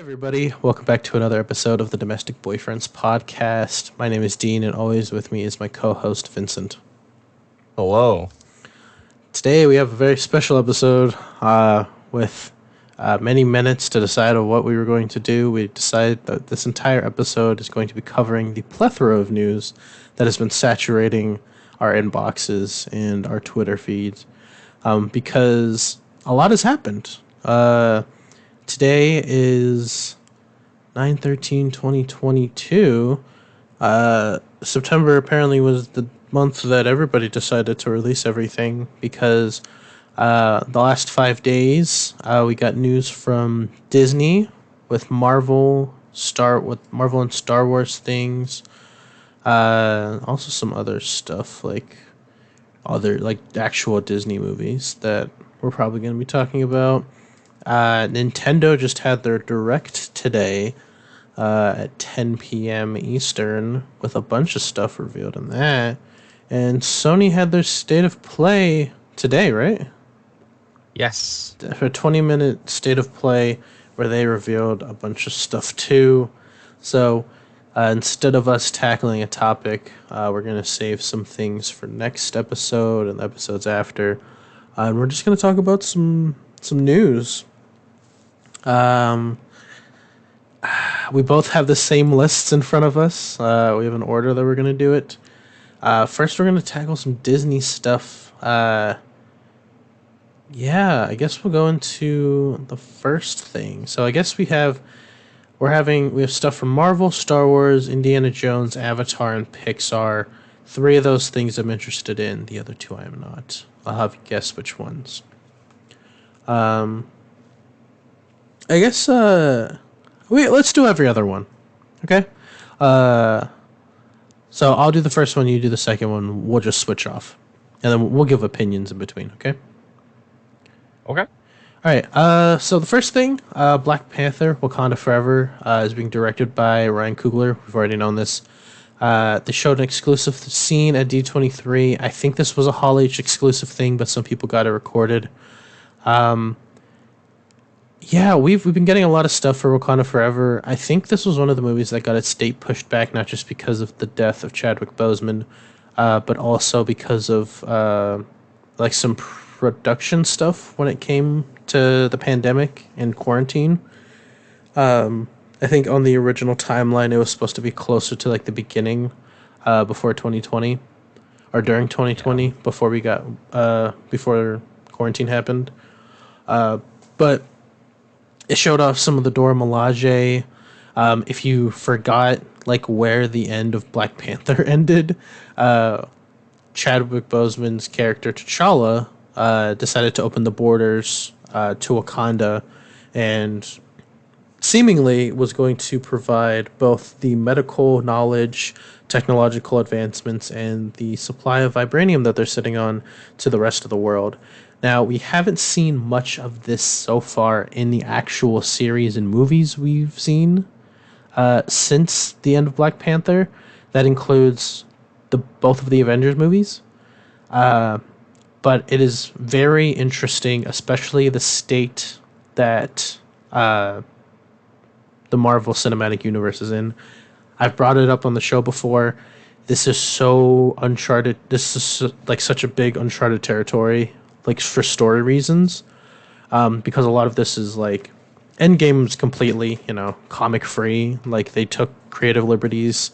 Everybody, welcome back to another episode of the Domestic Boyfriends podcast. My name is Dean, and always with me is my co-host Vincent. Hello. Today we have a very special episode with many minutes to decide on what we were going to do. We decided that this entire episode is going to be covering the plethora of news that has been saturating our inboxes and our Twitter feeds because a lot has happened. Today is 9/13/2022. September apparently was the month that everybody decided to release everything because the last 5 days we got news from Disney with Marvel and Star Wars things. Also some other stuff like other like actual Disney movies that we're probably going to be talking about. Nintendo just had their Direct today at 10 p.m. Eastern with a bunch of stuff revealed in that. And Sony had their State of Play today, right? Yes. For a 20-minute State of Play where they revealed a bunch of stuff too. So instead of us tackling a topic, we're going to save some things for next episode and the episodes after. And we're just going to talk about some news. We both have the same lists in front of us. We have an order that we're going to do it. First, we're going to tackle some Disney stuff. I guess we'll go into the first thing. So I guess we have stuff from Marvel, Star Wars, Indiana Jones, Avatar, and Pixar. 3 of those things I'm interested in. The other 2 I am not. I'll have you guess which ones. I guess let's do every other one. Okay? So I'll do the first one, you do the second one. We'll just switch off. And then we'll give opinions in between, okay? Okay. All right. So the first thing, Black Panther: Wakanda Forever is being directed by Ryan Coogler. We've already known this. They showed an exclusive scene at D23. I think this was a Hall H exclusive thing, but some people got it recorded. Yeah, we've been getting a lot of stuff for Wakanda Forever. I think this was one of the movies that got its date pushed back, not just because of the death of Chadwick Boseman, but also because of like some production stuff when it came to the pandemic and quarantine. I think on the original timeline, it was supposed to be closer to like the beginning, before 2020, or during 2020, before we got before quarantine happened. But it showed off some of the Dora Milaje. If you forgot like where the end of Black Panther ended, Chadwick Boseman's character T'Challa decided to open the borders to Wakanda, and seemingly was going to provide both the medical knowledge, technological advancements, and the supply of vibranium that they're sitting on to the rest of the world. Now, we haven't seen much of this so far in the actual series and movies we've seen since the end of Black Panther. That includes both of the Avengers movies. But it is very interesting, especially the state that the Marvel Cinematic Universe is in. I've brought it up on the show before. This is so uncharted. This is like such a big uncharted territory, like for story reasons, because a lot of this is like Endgame's completely, comic free. Like they took creative liberties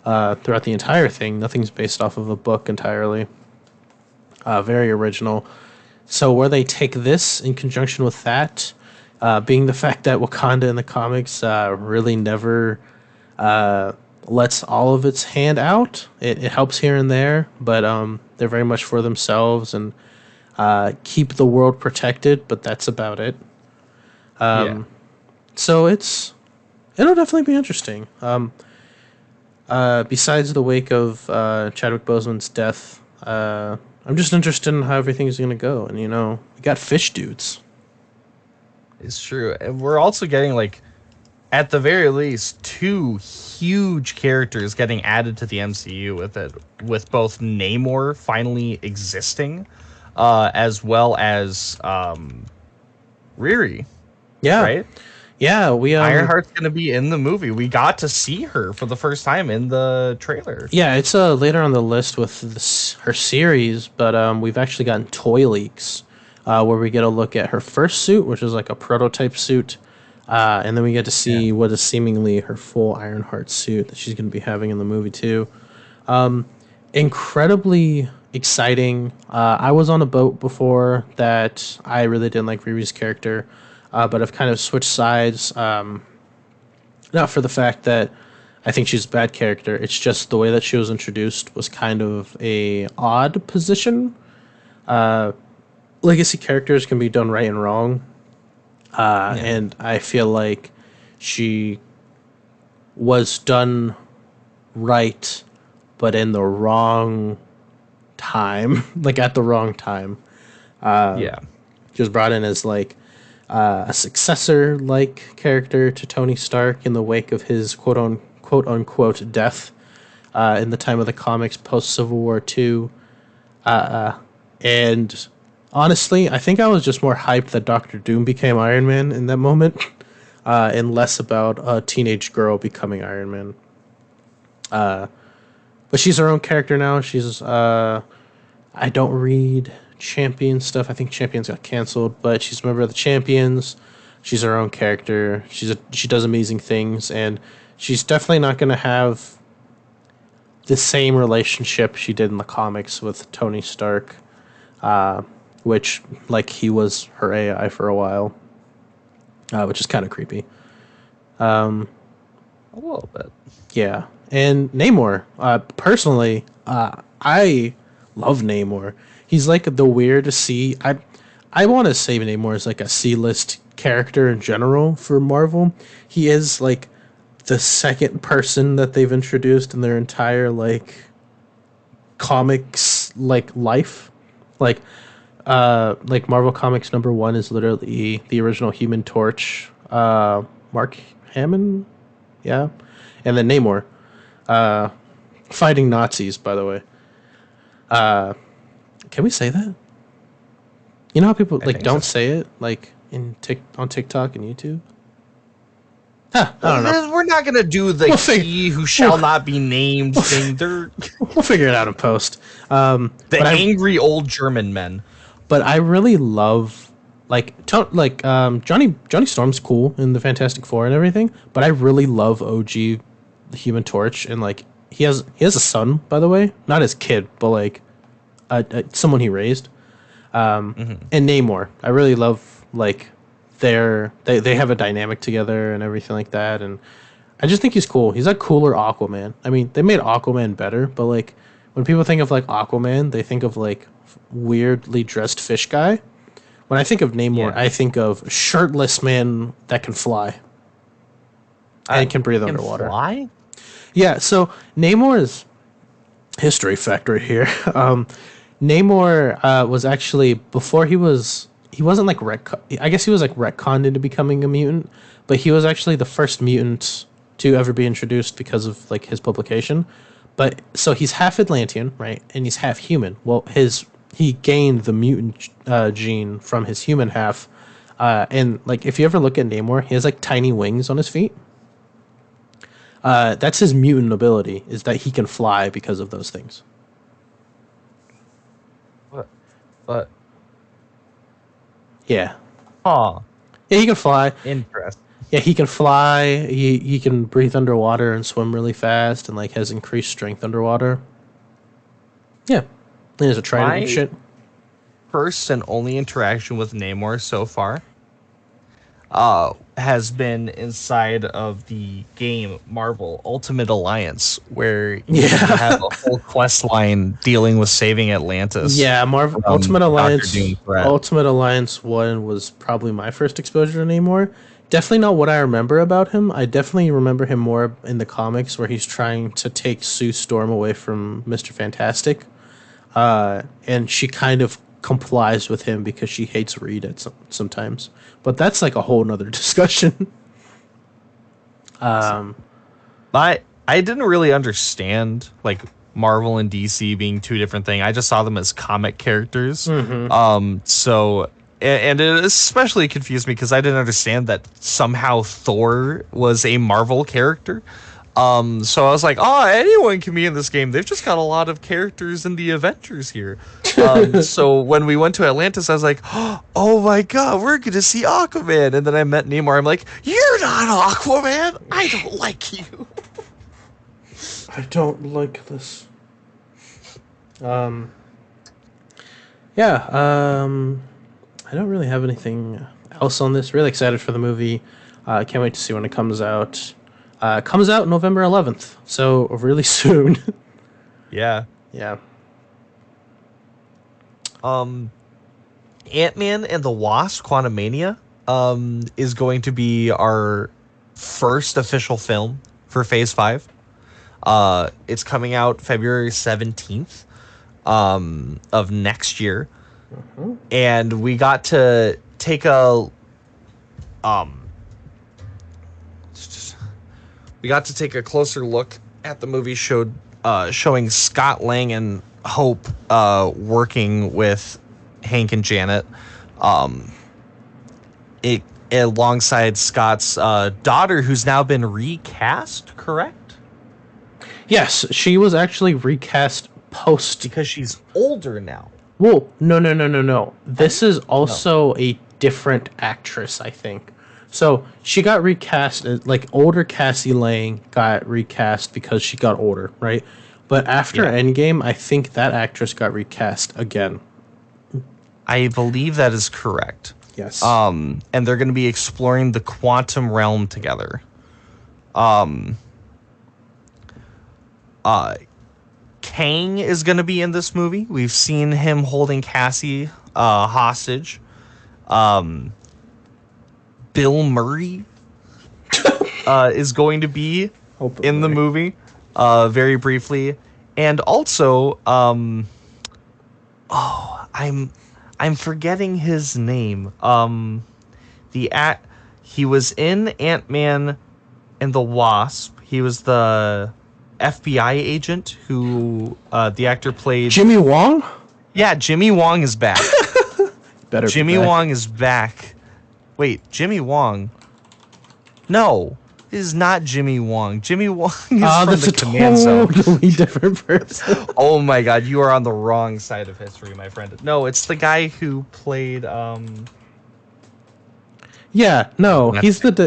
throughout the entire thing. Nothing's based off of a book entirely. Very original. So where they take this in conjunction with that, being the fact that Wakanda in the comics really never lets all of its hand out. It helps here and there, but they're very much for themselves and keep the world protected, but that's about it. So it'll definitely be interesting. Besides the wake of Chadwick Boseman's death, I'm just interested in how everything's going to go. And, we got fish dudes. It's true. And we're also getting, like, at the very least, 2 huge characters getting added to the MCU with both Namor finally existing, as well as Riri. Yeah. Right? Yeah, we Ironheart's gonna be in the movie. We got to see her for the first time in the trailer. yeah, it's later on the list with her series, but we've actually gotten toy leaks where we get a look at her first suit, which is like a prototype suit, and then we get to see what is seemingly her full Ironheart suit that she's going to be having in the movie too. Incredibly exciting. I was on a boat before that. I really didn't like Riri's character, but I've kind of switched sides. Not for the fact that I think she's a bad character. It's just the way that she was introduced was kind of a odd position. Legacy characters can be done right and wrong, and I feel like she was done right, but in the wrong time, like at the wrong time. Yeah. She was brought in as like a successor like character to Tony Stark in the wake of his quote unquote death in the time of the comics post Civil War II. And honestly, I think I was just more hyped that Doctor Doom became Iron Man in that moment, and less about a teenage girl becoming Iron Man. But she's her own character now. She's I don't read Champion stuff. I think Champions got canceled, but she's a member of the Champions. She's her own character. She does amazing things, and she's definitely not going to have the same relationship she did in the comics with Tony Stark, which like he was her AI for a while, which is kind of creepy. A little bit. Yeah, and Namor. Personally, I love Namor. He's like the weird C. I want to say Namor is like a C-list character in general for Marvel. He is like the second person that they've introduced in their entire like comics like life. Like Marvel Comics #1 is literally the original Human Torch, Mark Hamill, yeah, and then Namor, fighting Nazis. By the way, can we say that? You know how people like don't say it like on TikTok and YouTube. Huh, I don't know. We're not gonna do the he who shall not be named thing. We'll figure it out in post. The angry old German men. But I really love Johnny Storm's cool in the Fantastic Four and everything. But I really love OG, the Human Torch, and like he has a son, by the way, not his kid, but like someone he raised. And Namor, I really love like they have a dynamic together and everything like that, and I just think he's cool. He's a cooler Aquaman. I mean, they made Aquaman better, but like when people think of like Aquaman, they think of like weirdly dressed fish guy. When I think of Namor, I think of shirtless man that can fly and can breathe underwater. Fly? Yeah. So Namor's history fact right here. Namor was actually before he wasn't like I guess he was like retconned into becoming a mutant, but he was actually the first mutant to ever be introduced because of like his publication. But so he's half Atlantean, right? And he's half human. Well, he gained the mutant gene from his human half. And like if you ever look at Namor, he has like tiny wings on his feet. That's his mutant ability, is that he can fly because of those things. But yeah. Huh. Yeah, he can fly. Interesting. Yeah, he can fly. He can breathe underwater and swim really fast, and like has increased strength underwater. Yeah, he has a trident and shit. First and only interaction with Namor so far has been inside of the game Marvel Ultimate Alliance, where you have a whole quest line dealing with saving Atlantis. Yeah, Marvel Ultimate Alliance. Ultimate Alliance 1 was probably my first exposure to Namor. Definitely not what I remember about him. I definitely remember him more in the comics where he's trying to take Sue Storm away from Mr. Fantastic. And she kind of complies with him because she hates Reed sometimes. But that's like a whole nother discussion. I didn't really understand like Marvel and DC being two different things. I just saw them as comic characters. So and it especially confused me because I didn't understand that somehow Thor was a Marvel character. So I was like, oh, anyone can be in this game. They've just got a lot of characters in the Avengers here. So when we went to Atlantis, I was like, oh my god, we're going to see Aquaman. And then I met Namor. I'm like, you're not Aquaman. I don't like you. I don't like this. Yeah, I don't really have anything else on this. Really excited for the movie. Can't wait to see when it comes out. Comes out November 11th, so really soon. Yeah. Yeah. Ant-Man and the Wasp: Quantumania is going to be our first official film for Phase 5. It's coming out February 17th of next year. And we got to take a closer look at the movie showing Scott Lang and Hope working with Hank and Janet, alongside Scott's daughter, who's now been recast, correct? Yes, she was actually recast post. Because she's older now. Whoa, no. This is also a different actress, I think. So she got recast, like older Cassie Lang got recast because she got older, right? But after Endgame, I think that actress got recast again. I believe that is correct. Yes. And they're going to be exploring the quantum realm together. Kang is going to be in this movie. We've seen him holding Cassie hostage. Bill Murray is going to be in the movie very briefly. And also, I'm forgetting his name. He was in Ant-Man and the Wasp. He was the FBI agent who the actor played. Jimmy Wong? Yeah, Jimmy Wong is back. Better Jimmy Wong is back. Wait, Jimmy Wong? No, it is not Jimmy Wong. Jimmy Wong is from the Command Zone. Totally different person. Oh my god, you are on the wrong side of history, my friend. No, it's the guy who played Yeah, no, he's what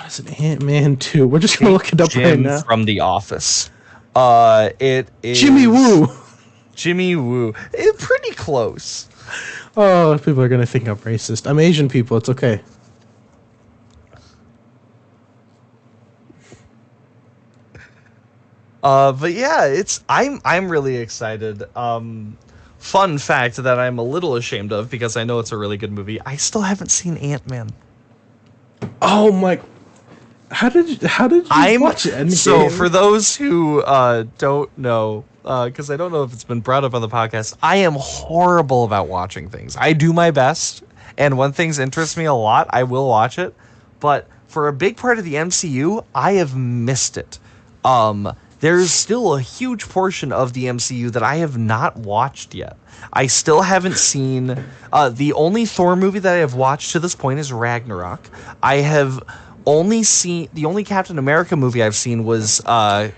is it, Ant-Man 2? We're just gonna look it up right now. From The Office. It is Jimmy Woo. Jimmy Woo. Pretty close. Oh, people are gonna think I'm racist. I'm Asian people, it's okay. But yeah, I'm really excited. Fun fact that I'm a little ashamed of because I know it's a really good movie. I still haven't seen Ant-Man. Oh my! How did you watch Endgame? So for those who don't know, because I don't know if it's been brought up on the podcast, I am horrible about watching things. I do my best, and when things interest me a lot, I will watch it. But for a big part of the MCU, I have missed it. There's still a huge portion of the MCU that I have not watched yet. I still haven't seen... the only Thor movie that I have watched to this point is Ragnarok. I have only seen... The only Captain America movie I've seen was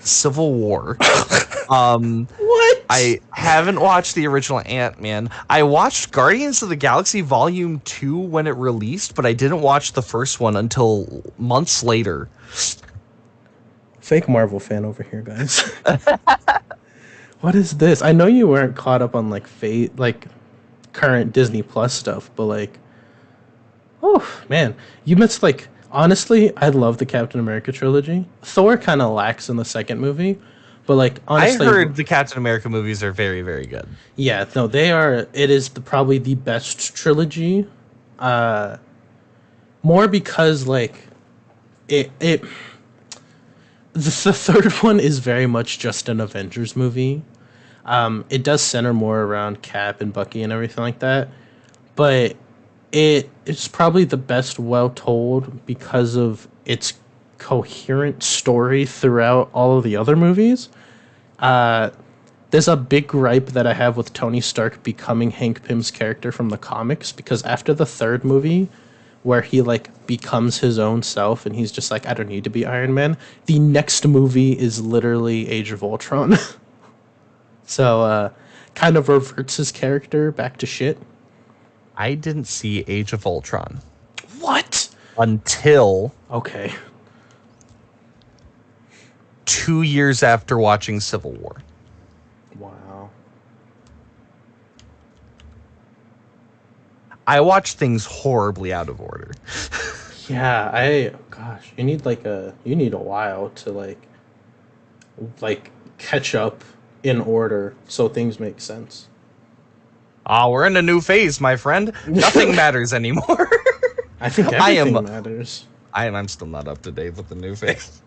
Civil War. What? I haven't watched the original Ant-Man. I watched Guardians of the Galaxy Volume 2 when it released, but I didn't watch the first one until months later. Fake Marvel fan over here, guys. What is this? I know you weren't caught up on like current Disney Plus stuff, but like, oh man, you missed like. Honestly, I love the Captain America trilogy. Thor kind of lacks in the second movie, but like honestly, I heard the Captain America movies are very, very good. Yeah, no, they are. It is probably the best trilogy. More because like it. The third one is very much just an Avengers movie. It does center more around Cap and Bucky and everything like that, but it's probably the best well told because of its coherent story throughout all of the other movies. there's a big gripe that I have with Tony Stark becoming Hank Pym's character from the comics, because after the third movie, where he like becomes his own self and he's just like, I don't need to be Iron Man, the next movie is literally Age of Ultron. So kind of reverts his character back to shit. I didn't see Age of Ultron What? until Okay. 2 years after watching Civil War. Wow. I watch things horribly out of order. Yeah, gosh, you need a while to like catch up in order so things make sense. We're in a new phase, my friend. Nothing matters anymore. I think everything matters. I'm still not up to date with the new phase.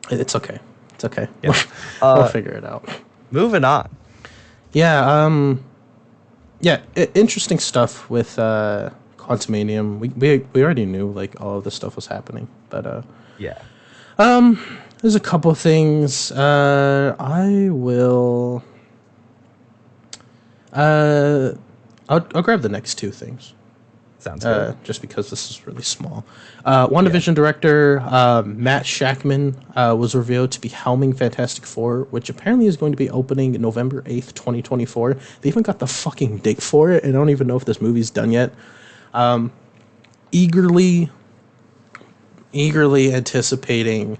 It's okay. It's okay. Yeah. We'll figure it out. Moving on. Yeah, yeah, interesting stuff with Quantumanium. We already knew like all of this stuff was happening, but Yeah. there's a couple things. I will. I'll grab the next two things. Sounds good. Just because this is really small. WandaVision director Matt Shackman was revealed to be helming Fantastic Four, which apparently is going to be opening November 8th, 2024. They even got the fucking date for it, and I don't even know if this movie's done yet. Eagerly anticipating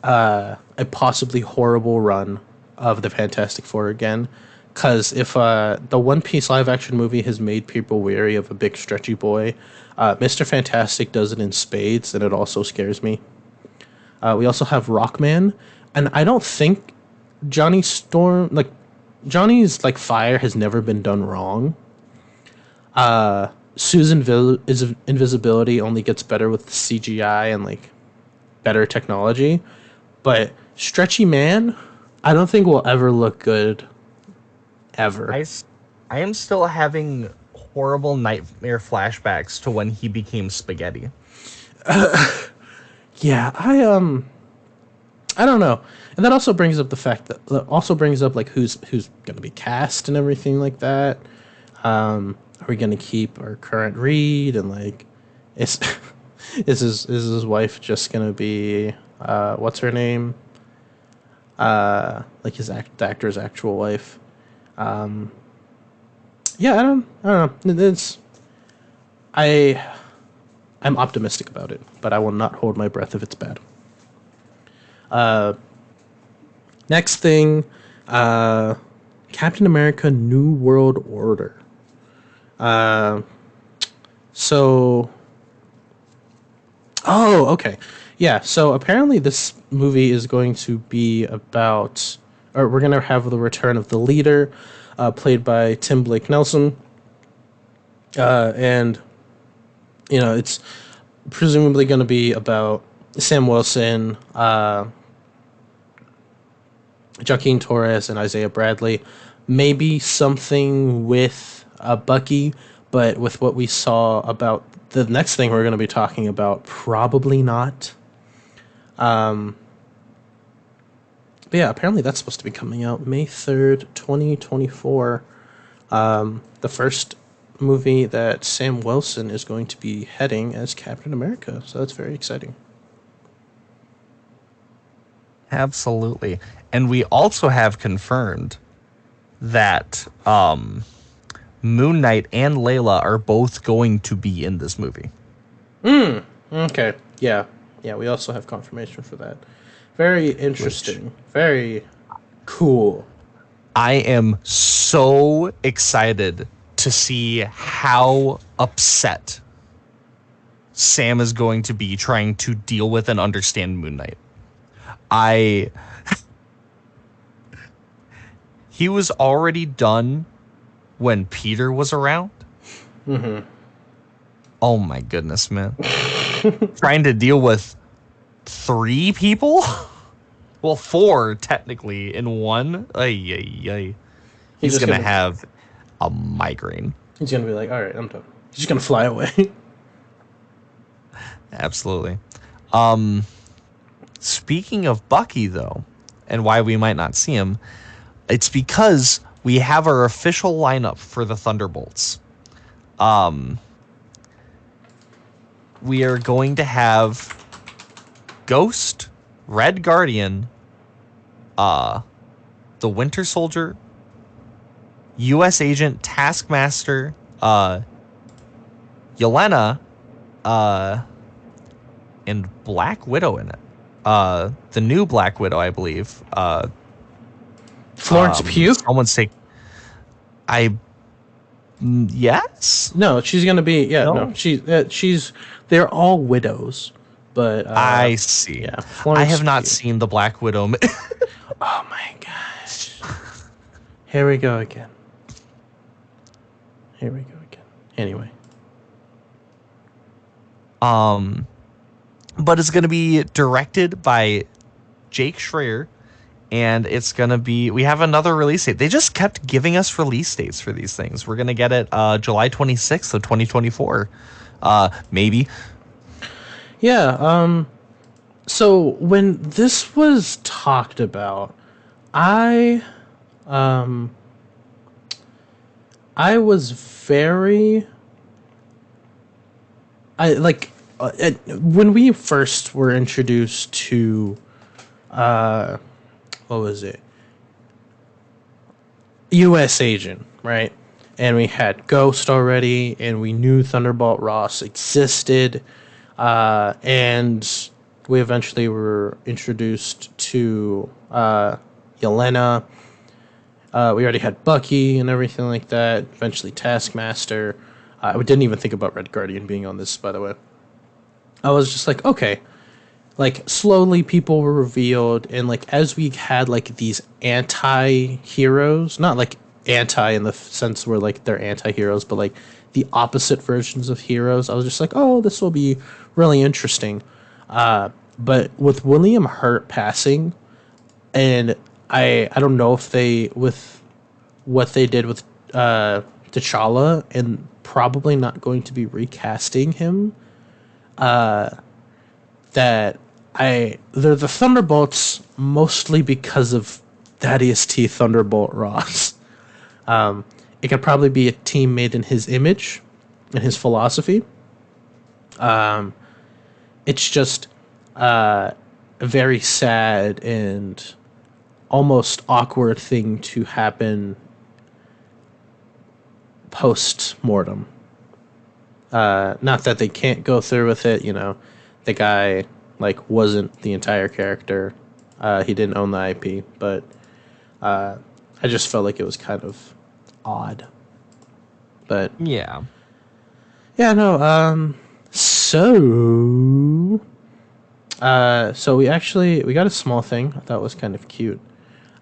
a possibly horrible run of the Fantastic Four again. Because if the One Piece live action movie has made people weary of a big stretchy boy, Mr. Fantastic does it in spades, and it also scares me. We also have Rockman, and I don't think Johnny's fire has never been done wrong. Susan invisibility only gets better with CGI and like better technology, but Stretchy Man, I don't think will ever look good. Ever. I am still having horrible nightmare flashbacks to when he became spaghetti. Yeah, I don't know, and that also brings up the fact that like who's going to be cast and everything like that. Are we going to keep our current Reed, and like is his wife just going to be what's her name? Like the actor's actual wife. Yeah, I don't know. I'm optimistic about it, but I will not hold my breath if it's bad. Next thing, Captain America: New World Order. Oh, okay. Yeah, so apparently this movie is going to be about, or we're going to have the return of the leader, played by Tim Blake Nelson. And, it's presumably going to be about Sam Wilson, Joaquin Torres, and Isaiah Bradley. Maybe something with Bucky, but with what we saw about the next thing we're going to be talking about, probably not. But yeah, apparently that's supposed to be coming out May 3rd, 2024. The first movie that Sam Wilson is going to be heading as Captain America. So that's very exciting. Absolutely. And we also have confirmed that Moon Knight and Layla are both going to be in this movie. Okay. Yeah. Yeah, we also have confirmation for that. Very interesting. Very cool. I am so excited to see how upset Sam is going to be trying to deal with and understand Moon Knight. He was already done when Peter was around. Mm-hmm. Oh my goodness, man. Trying to deal with 3 people? Well, 4 technically in one. Ay. He's going to have a migraine. He's going to be like, all right, I'm done. He's just going to fly away. Absolutely. Speaking of Bucky, though, and why we might not see him. It's because we have our official lineup for the Thunderbolts. We are going to have Ghost, Red Guardian, the Winter Soldier, U.S. Agent, Taskmaster, Yelena, and Black Widow in it. The new Black Widow, I believe. Florence Pugh? Someone say, yes. No, she's gonna be. Yeah, No? no, she's. They're all widows, but I see. Yeah, I Florence have not Pugh. seen the Black Widow. Oh my gosh! Here we go again. Here we go again. Anyway, but it's gonna be directed by Jake Schreier, and it's gonna be. We have another release date. They just kept giving us release dates for these things. We're gonna get it July 26th of 2024. Maybe. yeah. So when this was talked about, I was very. When we first were introduced to, what was it? U.S. Agent, right? And we had Ghost already, and we knew Thunderbolt Ross existed, and we eventually were introduced to Yelena. We already had Bucky and everything like that. Eventually, Taskmaster. I didn't even think about Red Guardian being on this, by the way. I was just like, okay. Like, slowly people were revealed, and, like, as we had, like, these anti-heroes, not, like, anti in the sense where, like, they're anti-heroes, but, like, the opposite versions of heroes, I was just like, oh, this will be really interesting. But with William Hurt passing, and I don't know if they, with what they did with T'Challa, and probably not going to be recasting him, they're the Thunderbolts mostly because of Thaddeus T. Thunderbolt Ross. It could probably be a team made in his image and his philosophy. It's just a very sad and almost awkward thing to happen post-mortem. Not that they can't go through with it, the guy like wasn't the entire character. He didn't own the IP, but I just felt like it was kind of odd. But Yeah. no. So we got a small thing I thought was kind of cute.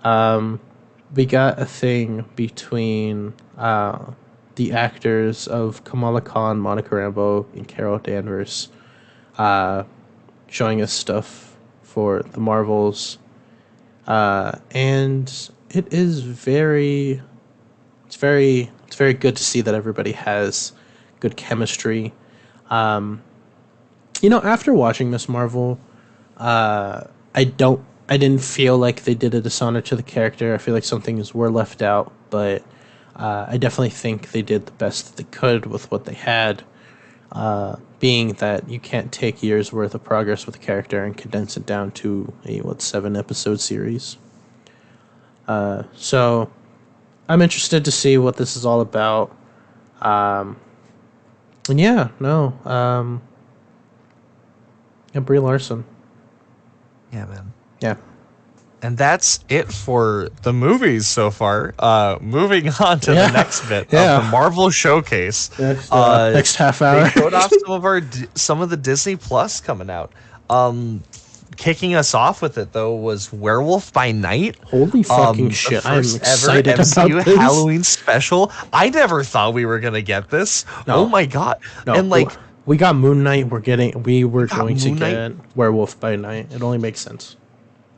We got a thing between the actors of Kamala Khan, Monica Rambeau, and Carol Danvers, showing us stuff for the Marvels, and it is very good to see that everybody has good chemistry. After watching Miss Marvel, I didn't feel like they did a dishonor to the character. I feel like some things were left out, but I definitely think they did the best that they could with what they had, being that you can't take years worth of progress with a character and condense it down to a 7-episode series. So I'm interested to see what this is all about. Yeah, Brie Larson. Yeah, man. Yeah. And that's it for the movies so far. Moving on to the next bit of the Marvel Showcase. Next half hour. They showed off some of the Disney Plus coming out. Kicking us off with it though was Werewolf by Night. Holy fucking shit! I'm excited ever MCU about this Halloween special. I never thought we were gonna get this. No. Oh my god! No, and like we got Moon Knight. We were going to get Werewolf by Night. It only makes sense.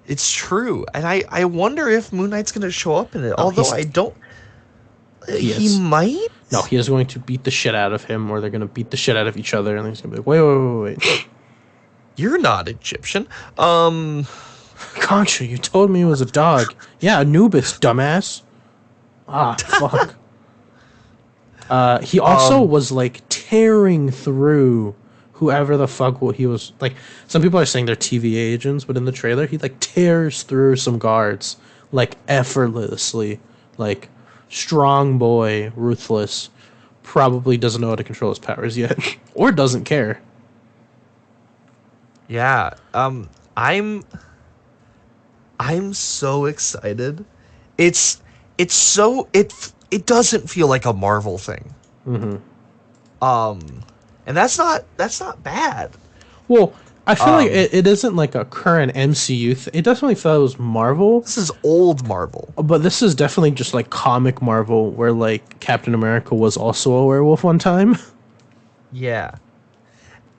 It's true, and I wonder if Moon Knight's gonna show up in it. Although I don't. He might. No, he is going to beat the shit out of him, or they're going to beat the shit out of each other, and he's going to be like, wait. You're not Egyptian. Concha, you told me it was a dog. Yeah, Anubis, dumbass. Ah, fuck. He also was like tearing through whoever the fuck he was. Like, some people are saying they're TVA agents, but in the trailer, he like tears through some guards like effortlessly. Like, strong boy, ruthless. Probably doesn't know how to control his powers yet, or doesn't care. Yeah. I'm so excited. It's it doesn't feel like a Marvel thing. Mm-hmm. And that's not bad. Well, I feel like Um, it isn't like a current MCU. It definitely feels Marvel, this is old Marvel. but this is definitely just like comic Marvel, where like Captain America was also a werewolf one time. Yeah.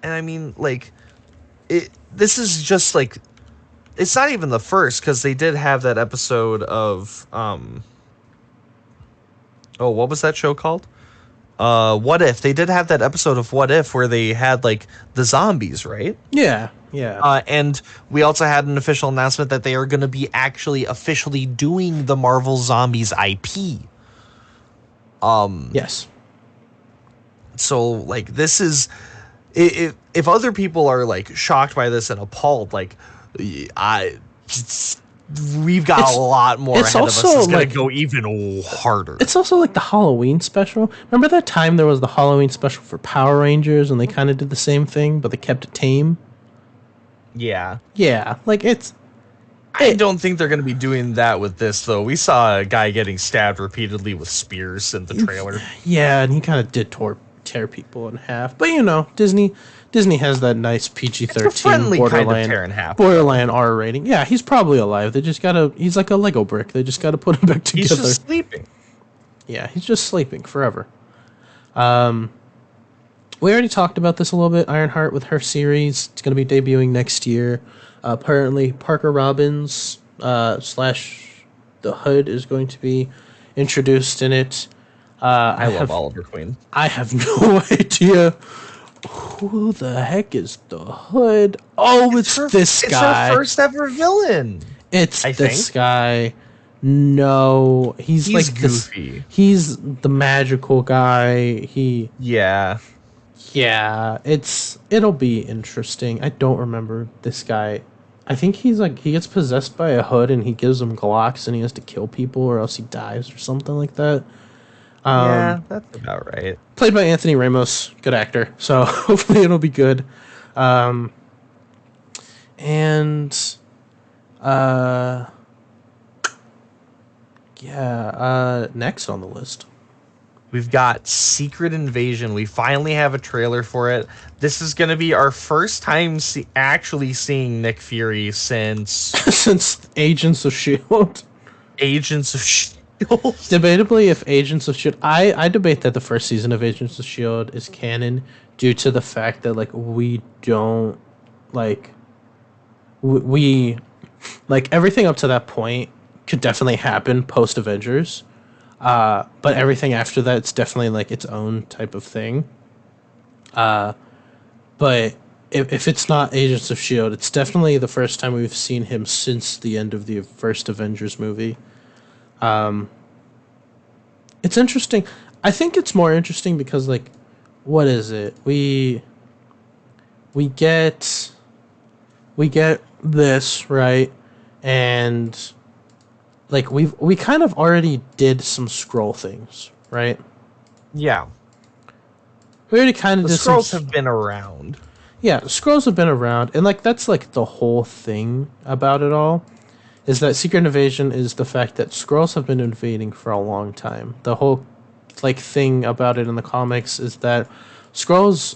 And I mean, like, this is just like, it's not even the first, because they did have that episode of oh, what was that show called? What If. They did have that episode of What If where they had like the zombies, right? Yeah, yeah. And we also had an official announcement that they are going to be actually officially doing the Marvel Zombies IP. Yes. So like, this is, if other people are like shocked by this and appalled, like, I we've got a lot more it's ahead of us. also, It's gonna like- go even harder. It's also like the Halloween special. Remember that time there was the Halloween special for Power Rangers and they kind of did the same thing, but they kept it tame? Yeah. Yeah, like I don't think they're going to be doing that with this, though. We saw a guy getting stabbed repeatedly with spears in the trailer. yeah, and he kind of did tear people in half. But you know, Disney has that nice PG-13 friendly kind of borderline tear in half, borderline R rating. Yeah, he's probably alive. They just gotta. He's like a Lego brick. They just gotta put him back He's together. just sleeping. Yeah, he's just sleeping forever. We already talked about this a little bit. Ironheart with her series. It's going to be debuting next year. Apparently, Parker Robbins slash the Hood is going to be introduced in it. I love Oliver Queen. I have no idea who the heck is the Hood. Oh, it's this guy. It's her first ever villain. It's I this think. guy. No, he's like goofy. He's the magical guy. Yeah. Yeah, it'll be interesting. I don't remember this guy. I think he's like he gets possessed by a Hood and he gives him Glocks and he has to kill people or else he dies or something like that. Yeah, that's about right. Played by Anthony Ramos, good actor. So hopefully it'll be good. And next on the list. We've got Secret Invasion. We finally have a trailer for it. This is going to be our first time actually seeing Nick Fury since Since Agents of S.H.I.E.L.D. Agents of S.H.I.E.L.D. Debatably, if Agents of S.H.I.E.L.D. I debate that the first season of Agents of S.H.I.E.L.D. is canon due to the fact that, like, we don't, like, we like, everything up to that point could definitely happen post-Avengers. But everything after that, it's definitely, like, its own type of thing. But if it's not Agents of S.H.I.E.L.D., it's definitely the first time we've seen him since the end of the first Avengers movie. It's interesting. I think it's more interesting because, like, what is it? We get this, right? And like we kind of already did some scroll things, right? Yeah. We already kind of The did Skrulls some have been around. Yeah, scrolls have been around, and like that's like the whole thing about it all. Is that Secret Invasion is the fact that Skrulls have been invading for a long time. The whole like thing about it in the comics is that Skrulls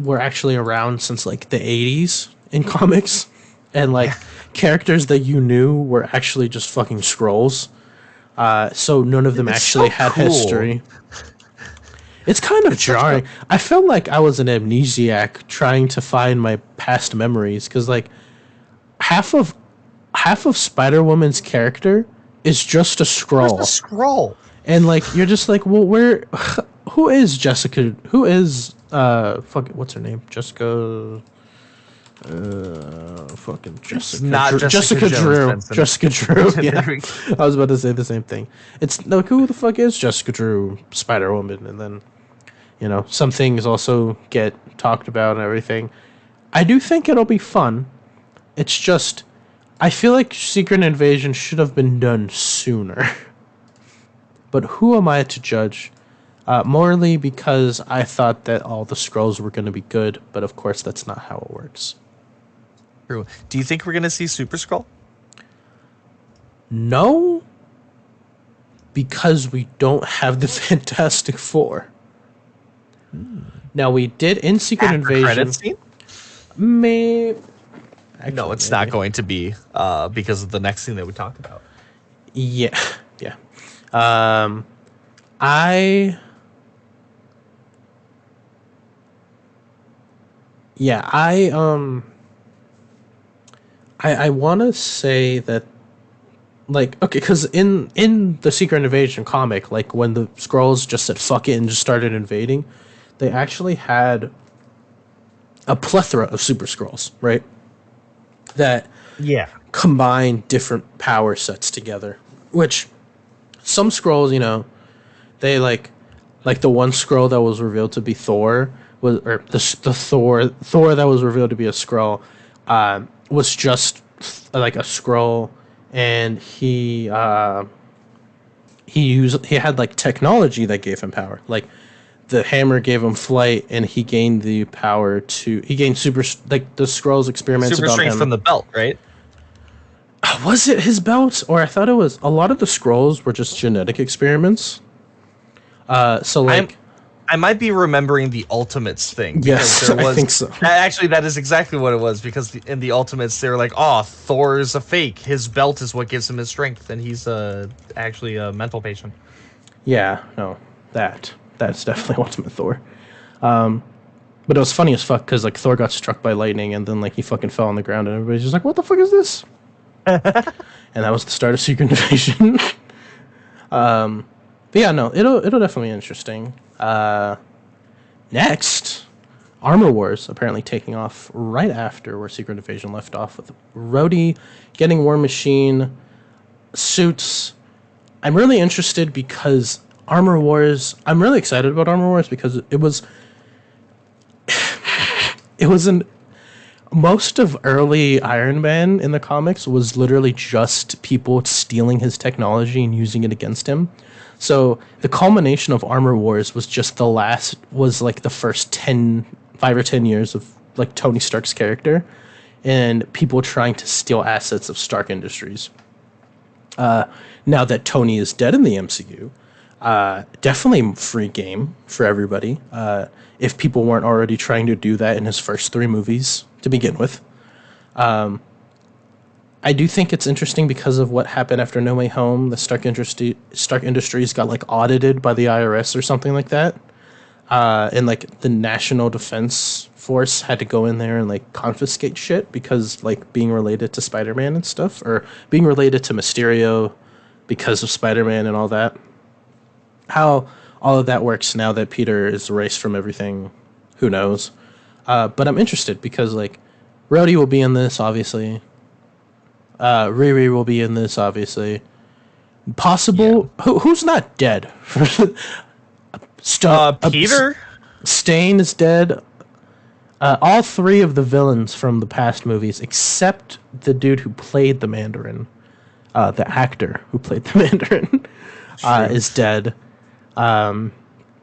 were actually around since like the 80s in comics, and like characters that you knew were actually just fucking Skrulls. So none of them It's actually so had cool. history. It's kind of jarring. I felt like I was an amnesiac trying to find my past memories because like half of Spider-Woman's character is just a Skrull. Where's the Skrull? And like you're just like, well, where? Who is Jessica? Who is what's her name? Jessica. Fucking It's Jessica. not Jessica Jones, Drew. Vincent. Jessica Drew. There Yeah, we go. I was about to say the same thing. It's like, who the fuck is Jessica Drew, Spider Woman, and then some things also get talked about and everything. I do think it'll be fun. It's just I feel like Secret Invasion should have been done sooner. But who am I to judge? Morally, because I thought that all the scrolls were going to be good, but of course that's not how it works. True. Do you think we're gonna see Super Skrull? No, because we don't have the Fantastic Four. Now we did in Secret After Invasion. credits scene? May Actually, No, it's maybe. not going to be because of the next thing that we talked about. Yeah, yeah. I yeah I want to say that, like, okay, because in the Secret Invasion comic, like when the Skrulls just said fuck it and just started invading, they actually had a plethora of Super Skrulls, right? That Yeah. combine different power sets together. Which some Skrulls, they like the one Skrull that was revealed to be Thor was, or the Thor that was revealed to be a Skrull, was just like a Skrull, and he had like technology that gave him power. Like the hammer gave him flight, and he gained the power to he gained super, like the Skrulls experimented Super on strength him. from the belt, right? Was it his belt, or I thought it was a lot of the Skrulls were just genetic experiments. So like. I might be remembering the Ultimates thing. Yes, Because there was, I think so. Actually, that is exactly what it was. Because in the Ultimates, they were like, "Oh, Thor's a fake. His belt is what gives him his strength, and he's actually a mental patient." Yeah, no, that's definitely Ultimate Thor. But it was funny as fuck because like Thor got struck by lightning and then like he fucking fell on the ground and everybody's just like, "What the fuck is this?" And that was the start of Secret Invasion. But yeah, no, it'll definitely be interesting. Next, Armor Wars apparently taking off right after where Secret Invasion left off, with Rhodey getting War Machine suits. I'm really interested because Armor Wars. I'm really excited about Armor Wars because it was an most of early Iron Man in the comics was literally just people stealing his technology and using it against him. So the culmination of Armor Wars was like the first 5 or 10 years of like Tony Stark's character and people trying to steal assets of Stark Industries. Now that Tony is dead in the MCU, definitely free game for everybody. If people weren't already trying to do that in his first 3 movies to begin with. I do think it's interesting because of what happened after No Way Home. The Stark Industries got like audited by the IRS or something like that. And like the National Defense Force had to go in there and like confiscate shit because like being related to Spider-Man and stuff, or being related to Mysterio because of Spider-Man and all that. How all of that works now that Peter is erased from everything, who knows? But I'm interested because like Rhodey will be in this, obviously. Riri will be in this, obviously. Possible. Yeah. Who's not dead? Peter? Stain is dead. All 3 of the villains from the past movies, except the dude who played the Mandarin, the actor who played the Mandarin, is dead.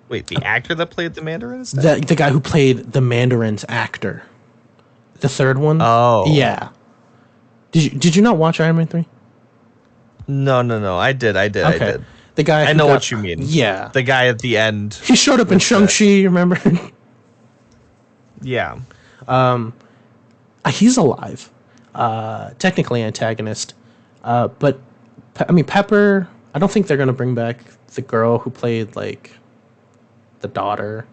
Wait, the actor that played the Mandarin is dead? The guy who played the Mandarin's actor. The third one? Oh. Yeah. Did you not watch Iron Man 3? No. I did. Okay. The guy I know what you mean. Yeah. The guy at the end. He showed up in Shang-Chi, remember? Yeah. He's alive. Technically antagonist. But Pepper, I don't think they're going to bring back the girl who played like the daughter.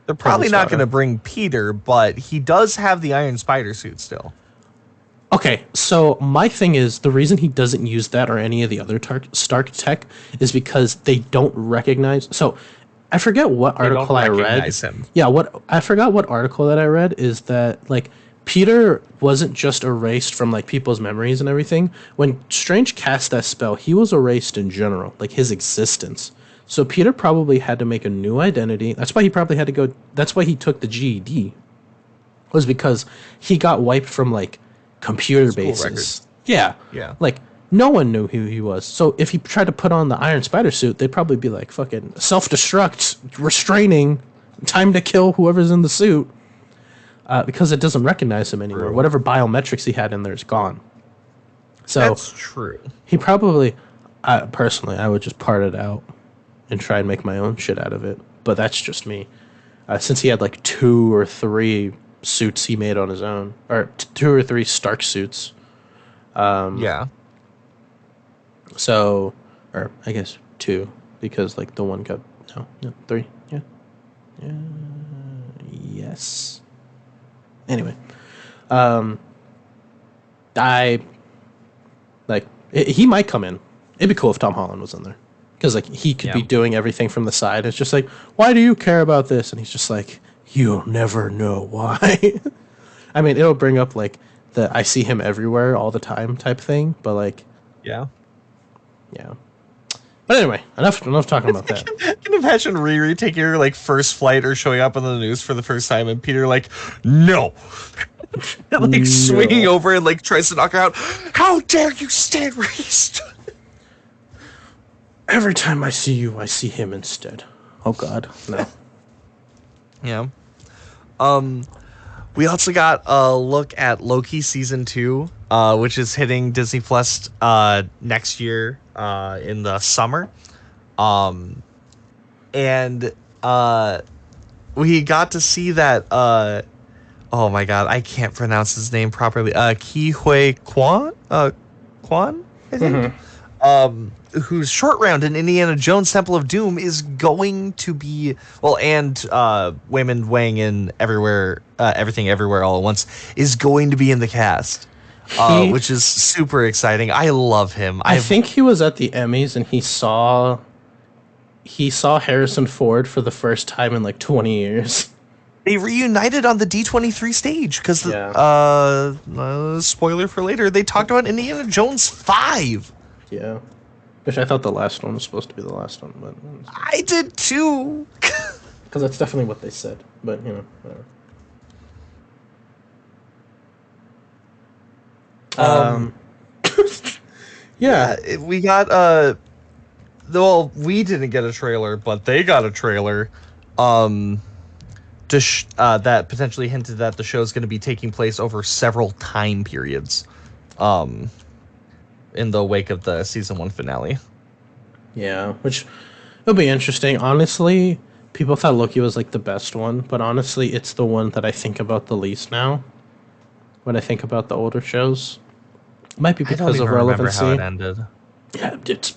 They're probably not going to bring Peter, but he does have the Iron Spider suit still. Okay, so my thing is the reason he doesn't use that or any of the other Stark tech is because they don't recognize. So I forget what article I read. Him. Yeah, I forgot what article that I read is that like Peter wasn't just erased from like people's memories and everything. When Strange cast that spell, he was erased in general, like his existence. So Peter probably had to make a new identity. That's why he probably had to go. That's why he took the GED, was because he got wiped from like computer School bases. records. Yeah, Yeah. like no one knew who he was. So if he tried to put on the Iron Spider suit, they'd probably be like fucking self-destruct, restraining, time to kill whoever's in the suit, because it doesn't recognize him anymore. True. Whatever biometrics he had in there is gone. So That's true. he probably, personally, I would just part it out and try and make my own shit out of it. But that's just me. Since he had like 2 or 3 suits he made on his own, or 2 or 3 Stark suits. Yeah. So, or I guess 2, because like the one got, no, 3. Yeah. Yes. Anyway, I like he might come in. It'd be cool if Tom Holland was in there, because like he could be doing everything from the side. It's just like, why do you care about this? And he's just like, you'll never know why. I mean, it'll bring up like the I see him everywhere all the time type thing, but like, Yeah. yeah. But anyway, enough talking about that. Can you imagine Riri taking her like first flight or showing up on the news for the first time, and Peter like, no, and, like swinging over and like tries to knock her out. How dare you stand where he stood? Every time I see you, I see him instead. Oh God, no. Yeah. We also got a look at Loki season 2, which is hitting Disney Plus next year in the summer. And we got to see that oh my God, I can't pronounce his name properly. Ki Hui Kwan? Kwan, I think. Whose short round in Indiana Jones Temple of Doom is going to be, well, and Waymond Wang in Everywhere, Everything Everywhere All at Once is going to be in the cast, which is super exciting. I love him. I think he was at the Emmys and he saw Harrison Ford for the first time in like 20 years. They reunited on the D23 stage because, spoiler for later, they talked about Indiana Jones 5. Yeah. Which I thought the last one was supposed to be the last one, but I did too. because that's definitely what they said. But you know, whatever. Yeah, we got well, we didn't get a trailer, but they got a trailer. That potentially hinted that the show is going to be taking place over several time periods. In the wake of the season 1 finale. Yeah, which it'll be interesting. Honestly, people thought Loki was like the best one, but honestly, it's the one that I think about the least now. When I think about the older shows, it might be because of relevancy. How it ended. Yeah, it's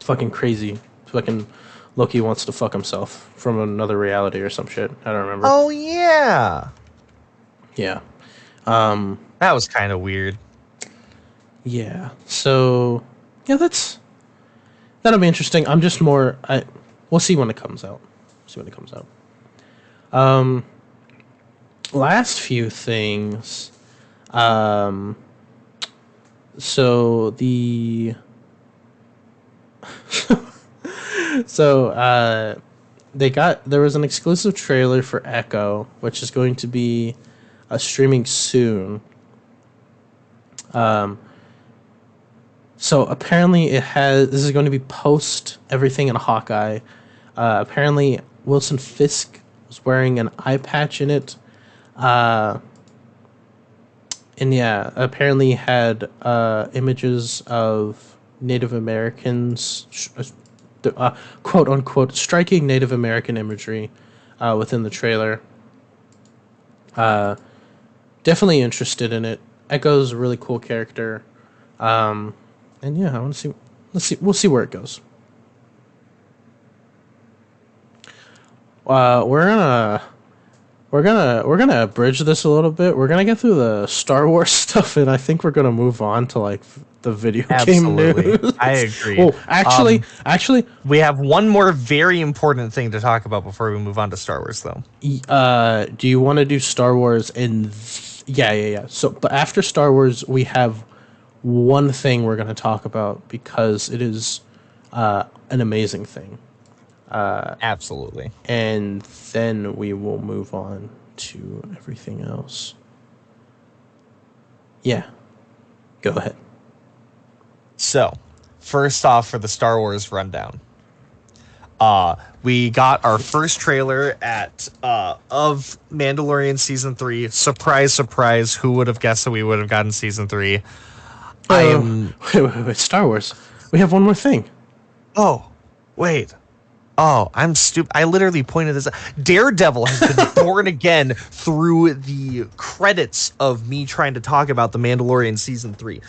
fucking crazy. Fucking Loki wants to fuck himself from another reality or some shit. I don't remember. Oh yeah. Yeah. That was kind of weird. Yeah. So, yeah, that'll be interesting. I'm just more. We'll see when it comes out. Last few things. So the. There was an exclusive trailer for Echo, which is going to be streaming soon. So apparently this is going to be post everything in Hawkeye. Apparently Wilson Fisk was wearing an eye patch in it. And yeah, apparently had images of Native Americans, quote unquote, striking Native American imagery within the trailer. Definitely interested in it. Echo's a really cool character. And yeah, I want to see. We'll see where it goes. We're gonna bridge this a little bit. We're gonna get through the Star Wars stuff, and I think we're gonna move on to like the video game Absolutely. news. I agree. Oh, actually, We have one more very important thing to talk about before we move on to Star Wars, though. do you want to do Star Wars yeah. So, but after Star Wars, we have one thing we're going to talk about because it is an amazing thing. Absolutely. And then we will move on to everything else. Yeah. Go ahead. So, first off, for the Star Wars rundown, we got our first trailer of Mandalorian season 3. Surprise, surprise! Who would have guessed that we would have gotten season 3? Wait, Star Wars. We have one more thing. Oh, wait. Oh, I'm stupid. I literally pointed this out. Daredevil has been born again through the credits of me trying to talk about the Mandalorian season 3.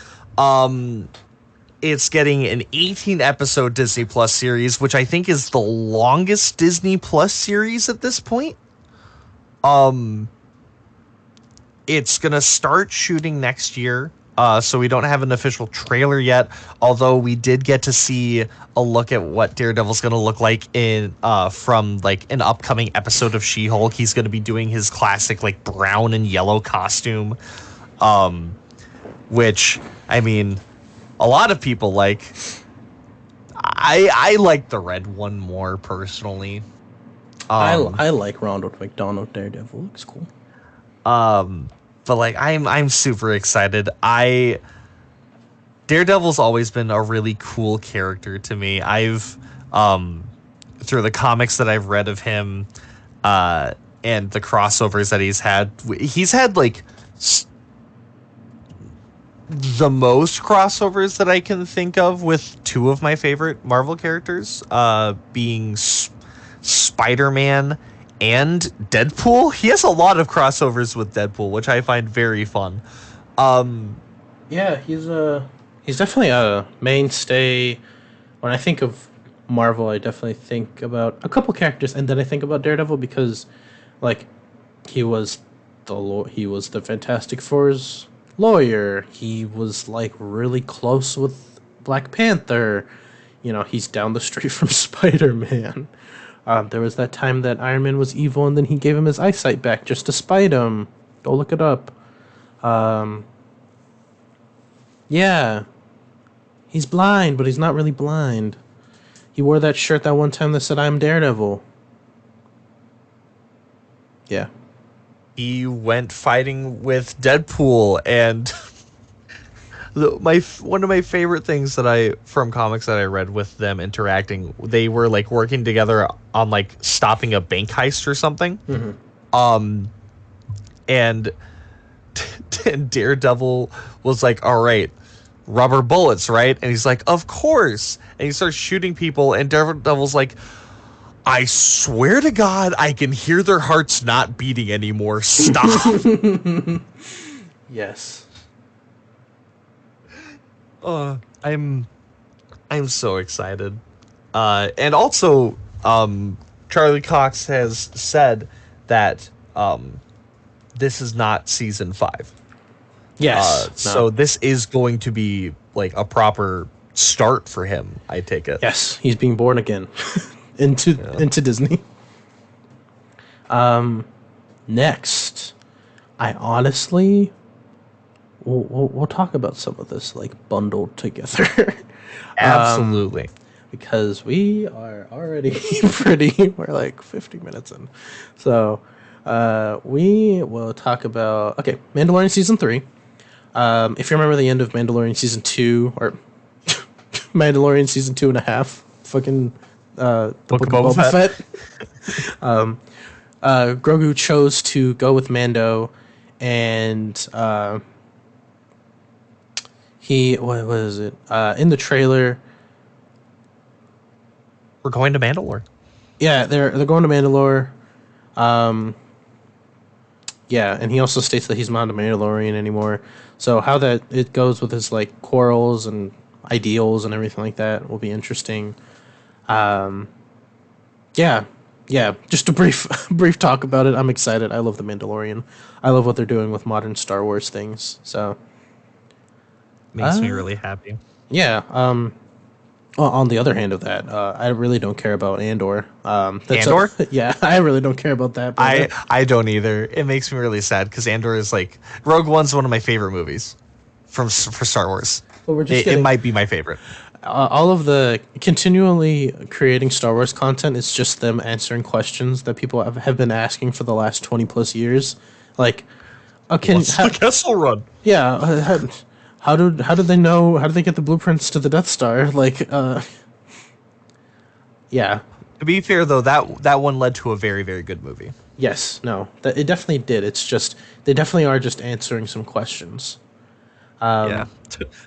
It's getting an 18 episode Disney Plus series, which I think is the longest Disney Plus series at this point. It's gonna start shooting next year. So we don't have an official trailer yet, although we did get to see a look at what Daredevil's going to look like in from like an upcoming episode of She-Hulk. He's going to be doing his classic like brown and yellow costume, which I mean, a lot of people like. I like the red one more personally. I like Ronald McDonald Daredevil. Looks cool. But like I'm super excited. Daredevil's always been a really cool character to me. I've through the comics that I've read of him and the crossovers that he's had like the most crossovers that I can think of with two of my favorite Marvel characters, being Spider-Man and Deadpool. He has a lot of crossovers with Deadpool, which I find very fun. Yeah, he's definitely a mainstay. When I think of Marvel, I definitely think about a couple characters, and then I think about Daredevil because, like, he was the Fantastic Four's lawyer. He was like really close with Black Panther. You know, he's down the street from Spider-Man. There was that time that Iron Man was evil and then he gave him his eyesight back just to spite him. Go look it up. Yeah. He's blind, but he's not really blind. He wore that shirt that one time that said, "I'm Daredevil." Yeah. He went fighting with Deadpool, and one of my favorite things from comics that I read with them interacting, they were like working together on like stopping a bank heist or something. Mm-hmm. And Daredevil was like, "All right, rubber bullets, right?" And he's like, "Of course." And he starts shooting people, and Daredevil's like, "I swear to God, I can hear their hearts not beating anymore. Stop." Yes. I'm so excited. And also, Charlie Cox has said that this is not season 5. Yes. So this is going to be like a proper start for him, I take it. Yes, he's being born again into Disney. Next, I honestly we'll talk about some of this like bundled together. Absolutely. Because we are already we're like 50 minutes in. So we will talk about Mandalorian season 3. If you remember the end of Mandalorian season 2 or Mandalorian season 2.5, fucking the Book of Boba Fett. Grogu chose to go with Mando, and what is it? In the trailer, we're going to Mandalore. Yeah, they're going to Mandalore. Yeah, and he also states that he's not a Mandalorian anymore. So how that it goes with his like quarrels and ideals and everything like that will be interesting. Yeah, just a brief talk about it. I'm excited. I love the Mandalorian. I love what they're doing with modern Star Wars things. So makes me really happy. Yeah. Well, on the other hand of that, I really don't care about Andor. Andor? Yeah, I really don't care about that. But I don't either. It makes me really sad because Andor is like Rogue One's one of my favorite movies for Star Wars. but we're just It getting might be my favorite. all of the continually creating Star Wars content is just them answering questions that people have been asking for the last 20 plus years. Like, What's the Kessel Run? yeah, how did they know? How did they get the blueprints to the Death Star? Like, yeah, To be fair, though, that one led to a very, very good movie. yes, no, that it definitely did. It's just they definitely are just answering some questions. Yeah.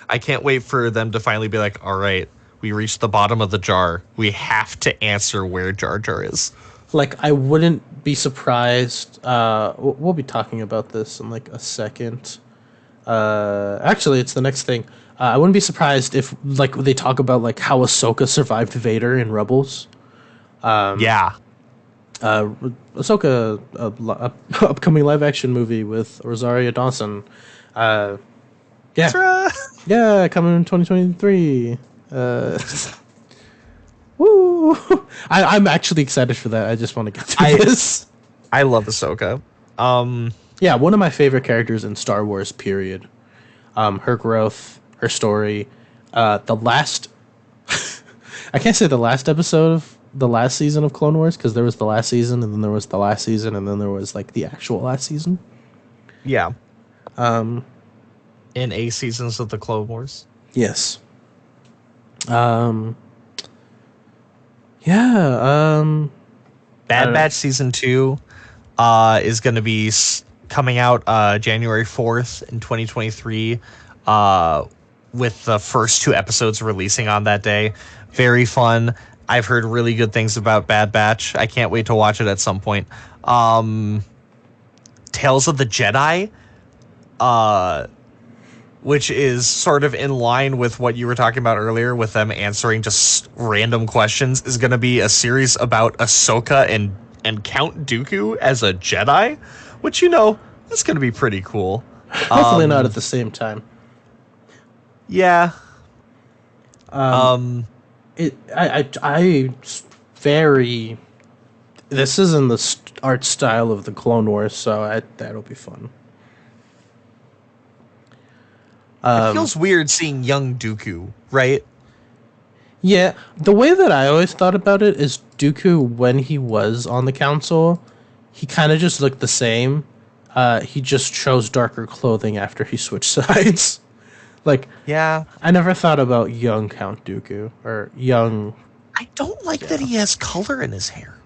I can't wait for them to finally be like, all right, we reached the bottom of the jar. We have to answer where Jar Jar is. Like, I wouldn't be surprised. We'll be talking about this in like a second. Actually, it's the next thing. I wouldn't be surprised if like they talk about like how Ahsoka survived Vader in Rebels. Yeah. Ahsoka, upcoming live action movie with Rosario Dawson. Yeah, Ta-ra! yeah, coming in 2023. Woo! I'm actually excited for that. I just want to get through this. I love Ahsoka. Yeah, one of my favorite characters in Star Wars. Period. Her growth, her story. The last, I can't say the last episode of the last season of Clone Wars because there was the last season and then there was the last season and then there was like the actual last season. Yeah. In 8 seasons of the Clone Wars. Yes. Yeah. Bad Batch season 2 is going to be coming out January 4th in 2023 with the first 2 episodes releasing on that day. Very fun. I've heard really good things about Bad Batch. I can't wait to watch it at some point. Tales of the Jedi, which is sort of in line with what you were talking about earlier with them answering just random questions, is going to be a series about Ahsoka and Count Dooku as a Jedi, which, you know, that's going to be pretty cool. Hopefully not at the same time. Yeah. I very. This isn't the art style of the Clone Wars, so that'll be fun. It feels weird seeing young Dooku, right? Yeah, the way that I always thought about it is Dooku, when he was on the council, he kind of just looked the same. He just chose darker clothing after he switched sides. Like, Yeah. I never thought about young Count Dooku or young. I don't like that he has color in his hair.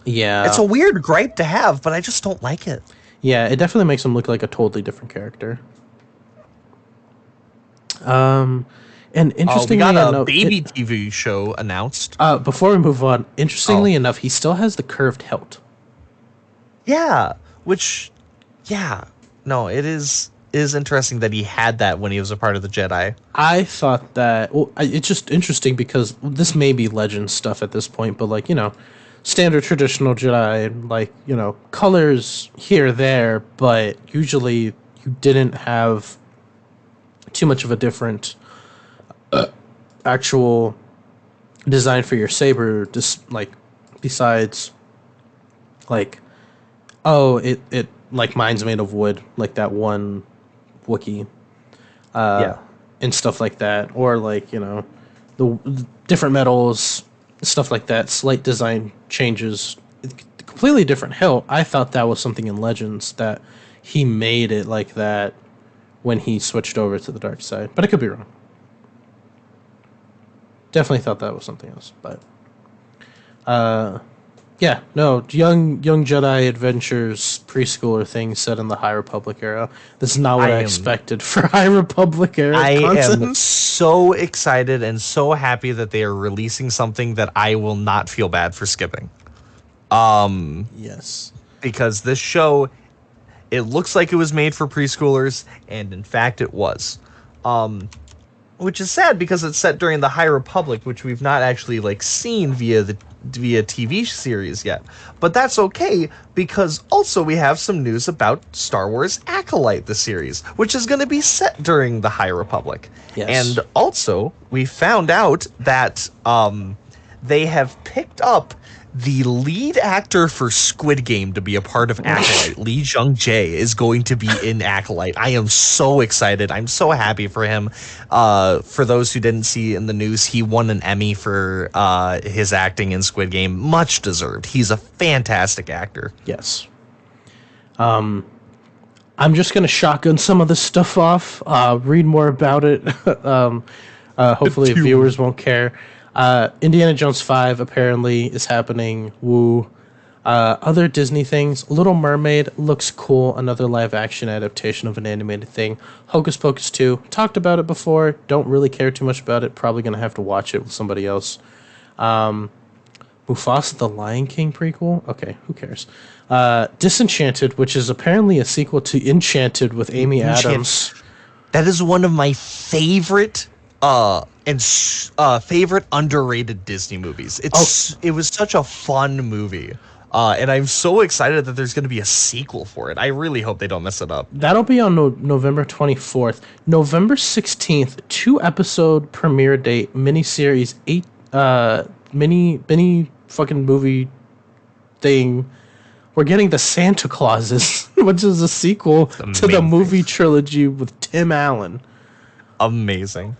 Yeah, It's a weird gripe to have, but I just don't like it. yeah, it definitely makes him look like a totally different character. And We interestingly got a enough, baby TV show announced. before we move on, interestingly enough, he still has the curved hilt. Yeah, which, yeah, no, it is interesting that he had that when he was a part of the Jedi. I thought that. Well, it's just interesting because this may be legend stuff at this point, but like, you know, standard traditional Jedi, like, you know, colors here there, but usually you didn't have too much of a different actual design for your saber, just like besides like, oh, it like mine's made of wood, like that one Wookiee, Yeah. and stuff like that, or like, you know, the different metals, stuff like that, slight design changes, completely different hilt. I thought that was something in Legends that he made it like that when he switched over to the dark side, but I could be wrong. Definitely thought that was something else, but yeah, no, young Jedi adventures, preschooler things set in the High Republic era. This is not what I expected for High Republic era content. am so excited and so happy that they are releasing something that I will not feel bad for skipping. Yes. Because this show, it looks like it was made for preschoolers, and in fact it was. which is sad because it's set during the High Republic, which we've not actually like seen via TV series yet. But that's okay because also we have some news about Star Wars Acolyte, the series, which is going to be set during the High Republic. Yes. And also we found out that they have picked up the lead actor for Squid Game to be a part of Acolyte. Lee Jung-jae is going to be in Acolyte. I am so excited. I'm so happy for him. For those who didn't see in the news, he won an Emmy for his acting in Squid Game. Much deserved. He's a fantastic actor. Yes. I'm just going to shotgun some of this stuff off, read more about it. Hopefully viewers won't care. Indiana Jones 5 apparently is happening. Woo. Other Disney things. Little Mermaid looks cool. Another live action adaptation of an animated thing. Hocus Pocus 2. Talked about it before. Don't really care too much about it. Probably going to have to watch it with somebody else. Mufasa the Lion King prequel? Okay, who cares? Disenchanted, which is apparently a sequel to Enchanted with Amy Adams. That is one of my favorite favorite underrated Disney movies. It was such a fun movie. And I'm so excited that there's going to be a sequel for it. I really hope they don't mess it up. That'll be on November 24th. November 16th, 2-episode premiere date, miniseries, mini fucking movie thing. We're getting the Santa Clauses, which is a sequel to the movie trilogy with Tim Allen. Amazing.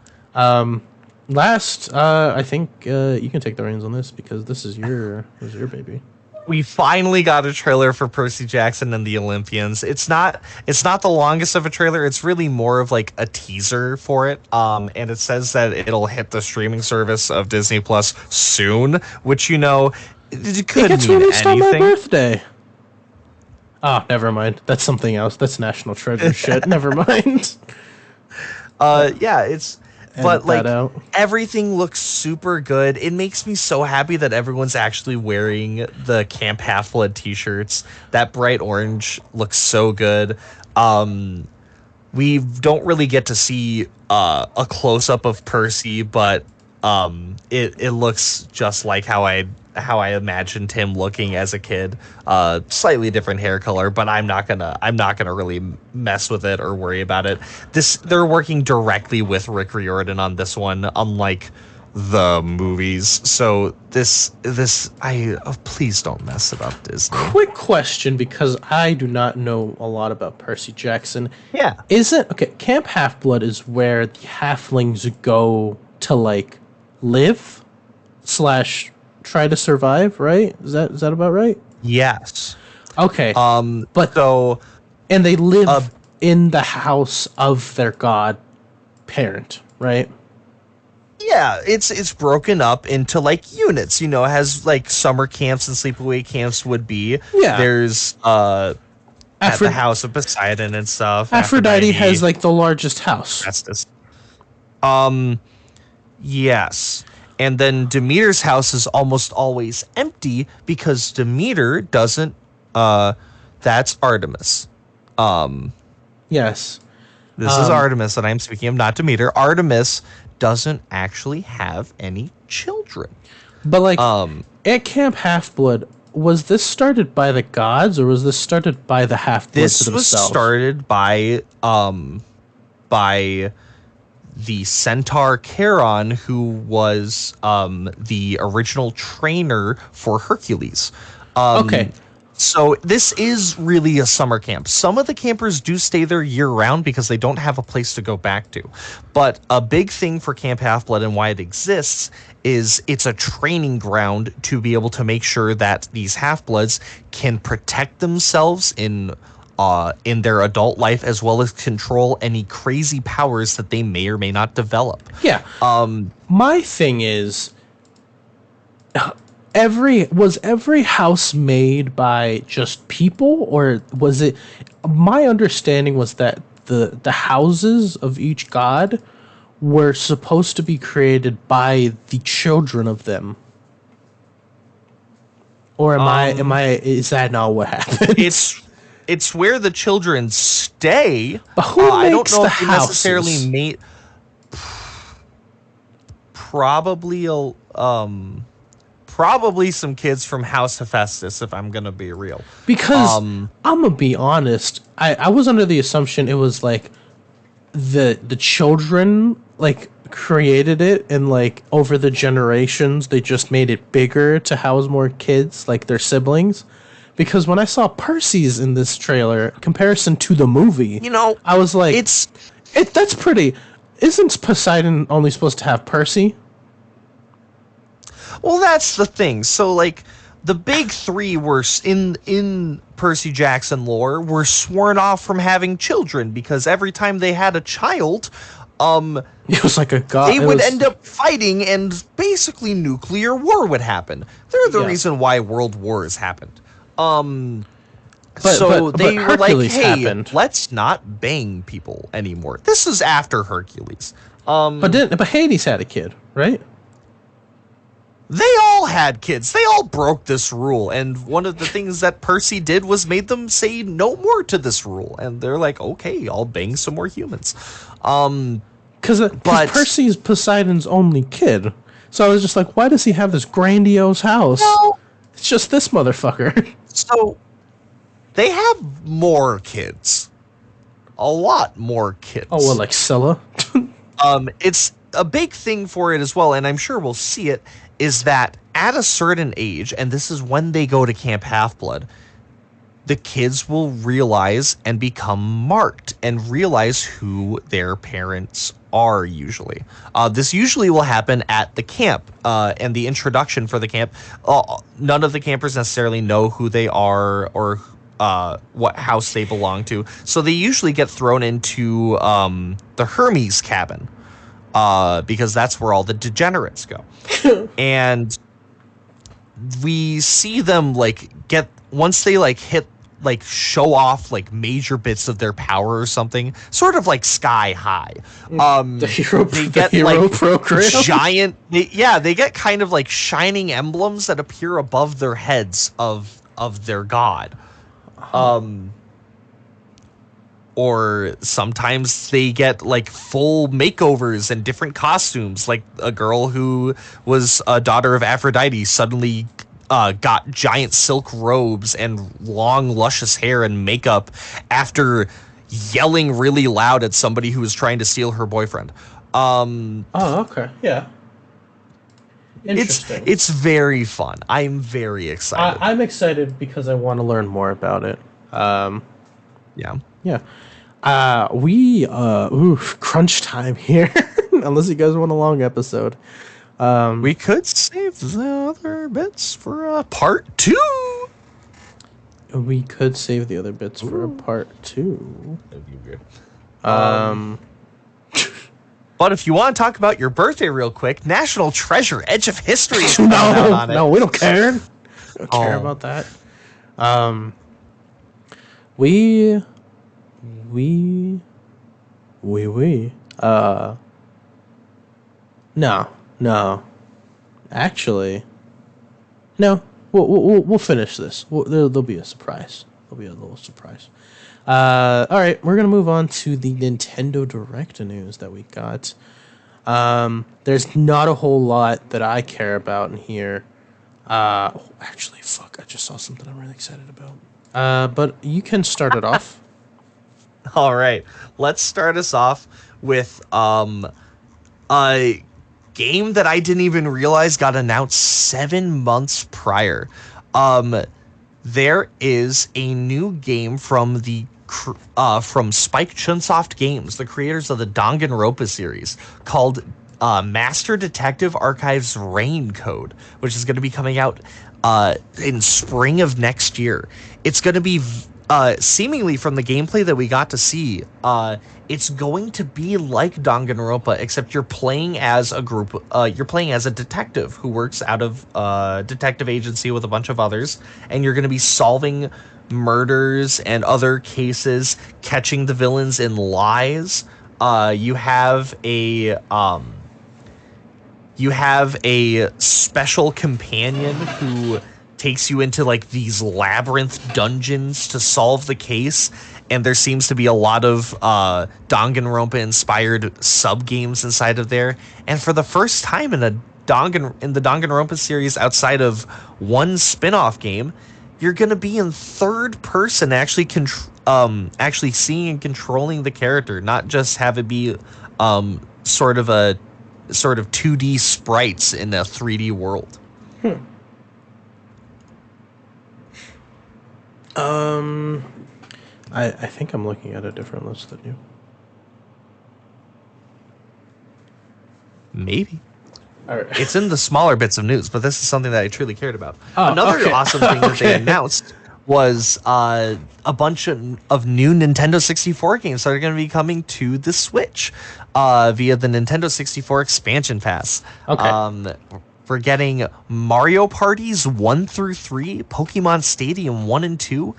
Last, I think you can take the reins on this because this is your baby. We finally got a trailer for Percy Jackson and the Olympians. It's not the longest of a trailer. It's really more of like a teaser for it. And it says that it'll hit the streaming service of Disney Plus soon, which it could gets mean released anything. on my birthday. Oh, never mind. That's something else. That's National Treasure shit. Never mind. Yeah, but like everything looks super good. It makes me so happy that everyone's actually wearing the Camp Half-Blood t-shirts. That bright orange looks so good. We don't really get to see a close-up of Percy, but it looks just like how I imagined him looking as a kid. Slightly different hair color, but I'm not gonna really mess with it or worry about it. They're working directly with Rick Riordan on this one, unlike the movies. So please don't mess it up, Disney. Quick question, because I do not know a lot about Percy Jackson. Yeah. Camp Half-Blood is where the halflings go to like live / try to survive, right? Is that about right? Yes. Okay. And they live in the house of their god parent, right? Yeah, it's broken up into like units, it has like summer camps and sleepaway camps would be. Yeah. There's at the house of Poseidon and stuff. Aphrodite has like the largest house. That's this. Yes. And then Demeter's house is almost always empty because Demeter doesn't that's Artemis. Yes. This is Artemis that I'm speaking of, not Demeter. Artemis doesn't actually have any children. But like at Camp Half-Blood, was this started by the gods or was this started by the Half-Bloods themselves? This was started by the centaur Charon, who was the original trainer for Hercules. Okay. So this is really a summer camp. Some of the campers do stay there year-round because they don't have a place to go back to. But a big thing for Camp Half-Blood and why it exists is it's a training ground to be able to make sure that these Half-Bloods can protect themselves in their adult life, as well as control any crazy powers that they may or may not develop. Yeah. My thing is, every house made by just people, or was it? My understanding was that the houses of each god were supposed to be created by the children of them. Or is that not what happened? It's where the children stay. But who makes I don't know the if they houses? necessarily made. probably some kids from House Hephaestus, if I'm gonna be real. Because I'm gonna be honest, I was under the assumption it was like the children like created it, and like over the generations they just made it bigger to house more kids like their siblings. Because when I saw Percy's in this trailer comparison to the movie, I was like, that's pretty. Isn't Poseidon only supposed to have Percy? Well, that's the thing. So, like, the big three were in Percy Jackson lore were sworn off from having children because every time they had a child, it was like a god. They would end up fighting, and basically nuclear war would happen. They're the reason why world wars happened. But they were like, "Hey, let's not bang people anymore." This is after Hercules. But Hades had a kid, right? They all had kids. They all broke this rule, and one of the things that Percy did was made them say no more to this rule. And they're like, "Okay, I'll bang some more humans." Because Percy's Poseidon's only kid, so I was just like, "Why does he have this grandiose house?" No. It's just this motherfucker. So they have more kids, a lot more kids. Oh, well, like Scylla. It's a big thing for it as well, and I'm sure we'll see it. Is that at a certain age, and this is when they go to Camp Half-Blood, the kids will realize and become marked and realize who their parents are usually. This usually will happen at the camp and the introduction for the camp. None of the campers necessarily know who they are or what house they belong to. So they usually get thrown into the Hermes cabin. Because that's where all the degenerates go. And we see them once they show off like major bits of their power or something, sort of like Sky High. The hero program. Giant, they get kind of like shining emblems that appear above their heads of their god. Or sometimes they get like full makeovers and different costumes. Like a girl who was a daughter of Aphrodite suddenly got giant silk robes and long, luscious hair and makeup after yelling really loud at somebody who was trying to steal her boyfriend. Okay. Yeah. Interesting. It's very fun. I'm very excited. I'm excited because I want to learn more about it. Yeah. Crunch time here. Unless you guys want a long episode. We could save the other bits for part 2. We could save the other bits for a part 2. That'd be good. But if you want to talk about your birthday real quick, National Treasure Edge of History is coming out on it. No, we don't care. We don't care about that. No. Actually, no. We'll finish this. There'll be a surprise. There'll be a little surprise. All right, we're gonna move on to the Nintendo Direct news that we got. There's not a whole lot that I care about in here. Actually, I just saw something I'm really excited about. But you can start it off. All right, let's start us off with a game that I didn't even realize got announced 7 months prior. There is a new game from Spike Chunsoft Games, the creators of the Danganronpa series, called Master Detective Archives Rain Code, which is going to be coming out in spring of next year. It's going to be seemingly from the gameplay that we got to see, it's going to be like Danganronpa, except you're playing as a group. You're playing as a detective who works out of a detective agency with a bunch of others, and you're going to be solving murders and other cases, catching the villains in lies. You have a special companion who takes you into like these labyrinth dungeons to solve the case, and there seems to be a lot of Danganronpa inspired sub games inside of there. And for the first time in the Danganronpa series, outside of one spin-off game, you're going to be in third person, actually actually seeing and controlling the character, not just have it be sort of 2D sprites in a 3D world. I think I'm looking at a different list than you. Maybe. All right. It's in the smaller bits of news, but this is something that I truly cared about. Oh, Another okay. awesome thing that they announced was a bunch of new Nintendo 64 games that are going to be coming to the Switch via the Nintendo 64 expansion pass. Okay. We're getting Mario Parties 1 through 3, Pokemon Stadium 1 and 2,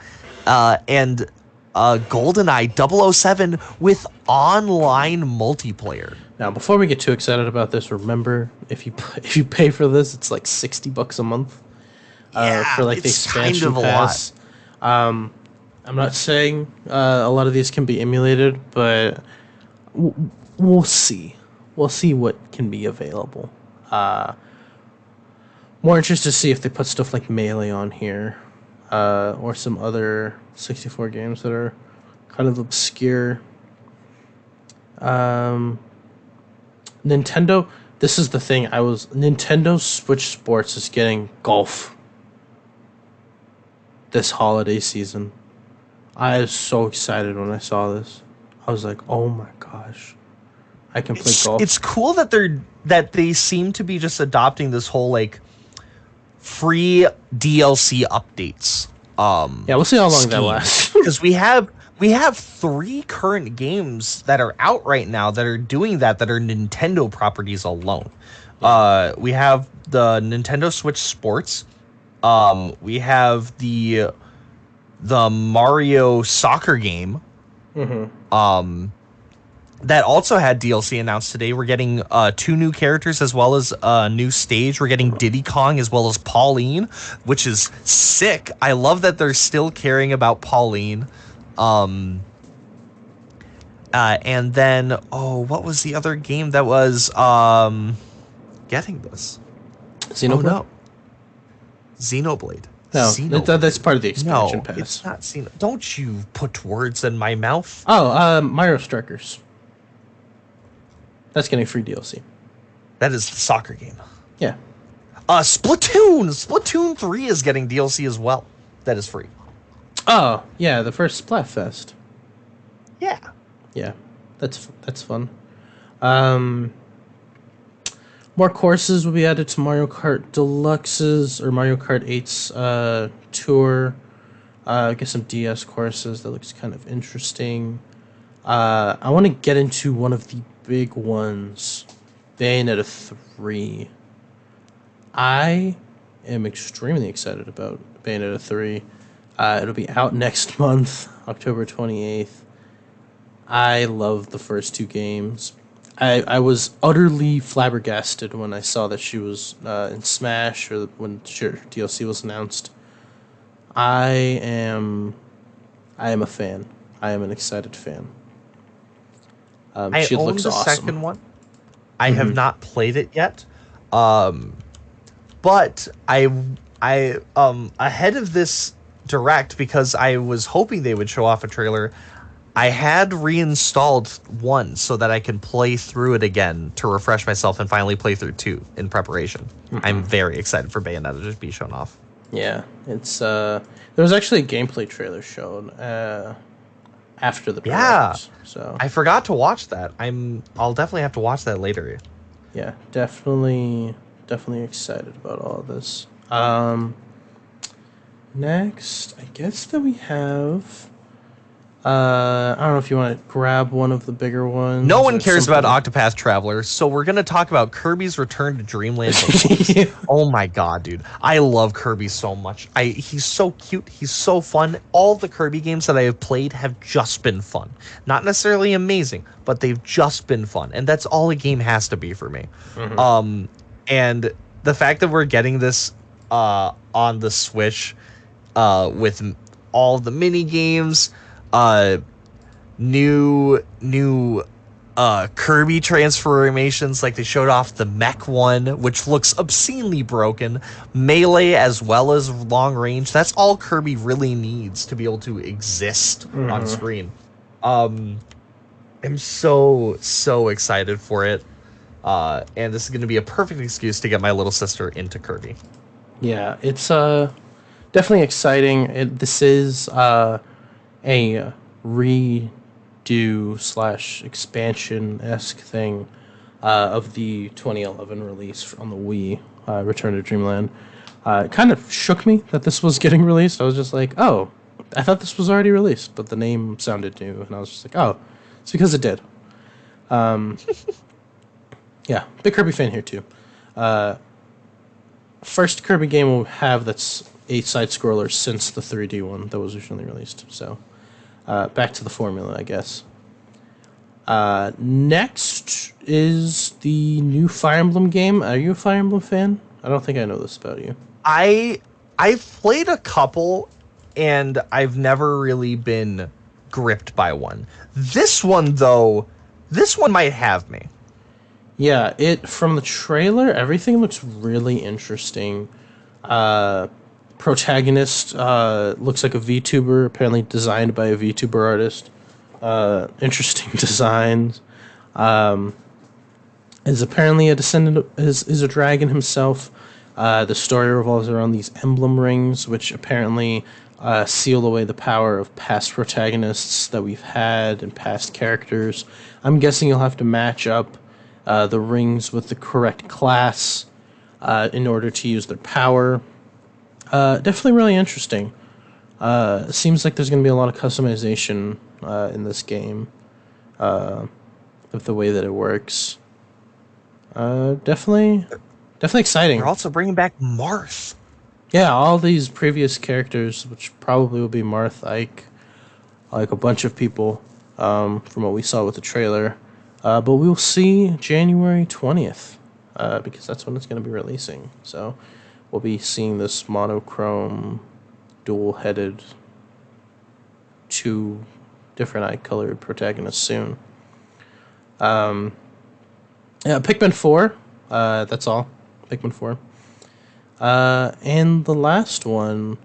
and GoldenEye 007 with online multiplayer. Now, before we get too excited about this, remember if you pay for this, it's like $60 a month for like the expansion pass. I'm not saying a lot of these can be emulated, but we'll see. We'll see what can be available. More interested to see if they put stuff like Melee on here, or some other 64 games that are kind of obscure. Nintendo, this is the thing. Nintendo Switch Sports is getting golf this holiday season. I was so excited when I saw this. I was like, oh my gosh, I can play golf. It's cool that they seem to be just adopting this whole like free DLC updates. Yeah, we'll see how long that lasts. Because we have 3 current games that are out right now that are doing that are Nintendo properties alone. We have the Nintendo Switch Sports. We have the Mario soccer game. That also had DLC announced today. We're getting 2 new characters as well as a new stage. We're getting Diddy Kong as well as Pauline, which is sick. I love that they're still caring about Pauline. And then, what was the other game that was getting this? Xenoblade? Oh, no. Xenoblade. No, that's part of the expansion pass. It's not Xenoblade. Don't you put words in my mouth. Oh, Mario Strikers. That's getting free DLC. That is the soccer game. Yeah. Splatoon! Splatoon 3 is getting DLC as well. That is free. Oh, yeah, the first Splatfest. Yeah. Yeah, that's fun. More courses will be added to Mario Kart Deluxe's or Mario Kart 8's tour. Get some DS courses. That looks kind of interesting. I want to get into one of the big ones, Bayonetta 3. I am extremely excited about Bayonetta 3. It'll be out next month, October 28th. I love the first 2 games. I was utterly flabbergasted when I saw that she was in Smash, or when DLC was announced. I am a fan. I am an excited fan. I own the second one. I have not played it yet. But I ahead of this direct, because I was hoping they would show off a trailer, I had reinstalled 1 so that I can play through it again to refresh myself and finally play through 2 in preparation. I'm very excited for Bayonetta to be shown off. Yeah, it's there was actually a gameplay trailer shown after the direct, so I forgot to watch that. I'll definitely have to watch that later. Yeah, definitely excited about all of this. Next, I guess that we have. I don't know if you want to grab one of the bigger ones. No one cares about Octopath Traveler, so we're going to talk about Kirby's Return to Dreamland. Oh my god, dude. I love Kirby so much. He's so cute. He's so fun. All the Kirby games that I have played have just been fun. Not necessarily amazing, but they've just been fun. And that's all a game has to be for me. And the fact that we're getting this on the Switch, with all the mini games, new Kirby transformations. Like they showed off the mech one, which looks obscenely broken, melee as well as long range. That's all Kirby really needs to be able to exist on screen. I'm so excited for it, and this is going to be a perfect excuse to get my little sister into Kirby. Yeah, it's definitely exciting. This is a redo / expansion-esque thing of the 2011 release on the Wii, Return to Dreamland. It kind of shook me that this was getting released. I was just like, oh, I thought this was already released, but the name sounded new, and I was just like, oh, it's because it did. Yeah, big Kirby fan here too. First Kirby game we'll have that's a side-scroller since the 3D one that was originally released. So, back to the formula, I guess. Next is the new Fire Emblem game. Are you a Fire Emblem fan? I don't think I know this about you. I've played a couple, and I've never really been gripped by one. This one, though, might have me. Yeah, from the trailer, everything looks really interesting. Protagonist looks like a VTuber, apparently designed by a VTuber artist. Interesting designs. Is apparently a descendant is a dragon himself. The story revolves around these emblem rings, which apparently seal away the power of past protagonists that we've had and past characters. I'm guessing you'll have to match up the rings with the correct class in order to use their power. Definitely really interesting. Seems like there's going to be a lot of customization in this game of the way that it works. Definitely exciting. They're also bringing back Marth. Yeah, all these previous characters, which probably will be Marth, Ike, like a bunch of people from what we saw with the trailer. But we'll see January 20th because that's when it's going to be releasing. So we'll be seeing this monochrome, dual-headed, 2 different eye-colored protagonists soon. Yeah, Pikmin 4. That's all. Pikmin 4. And the last one.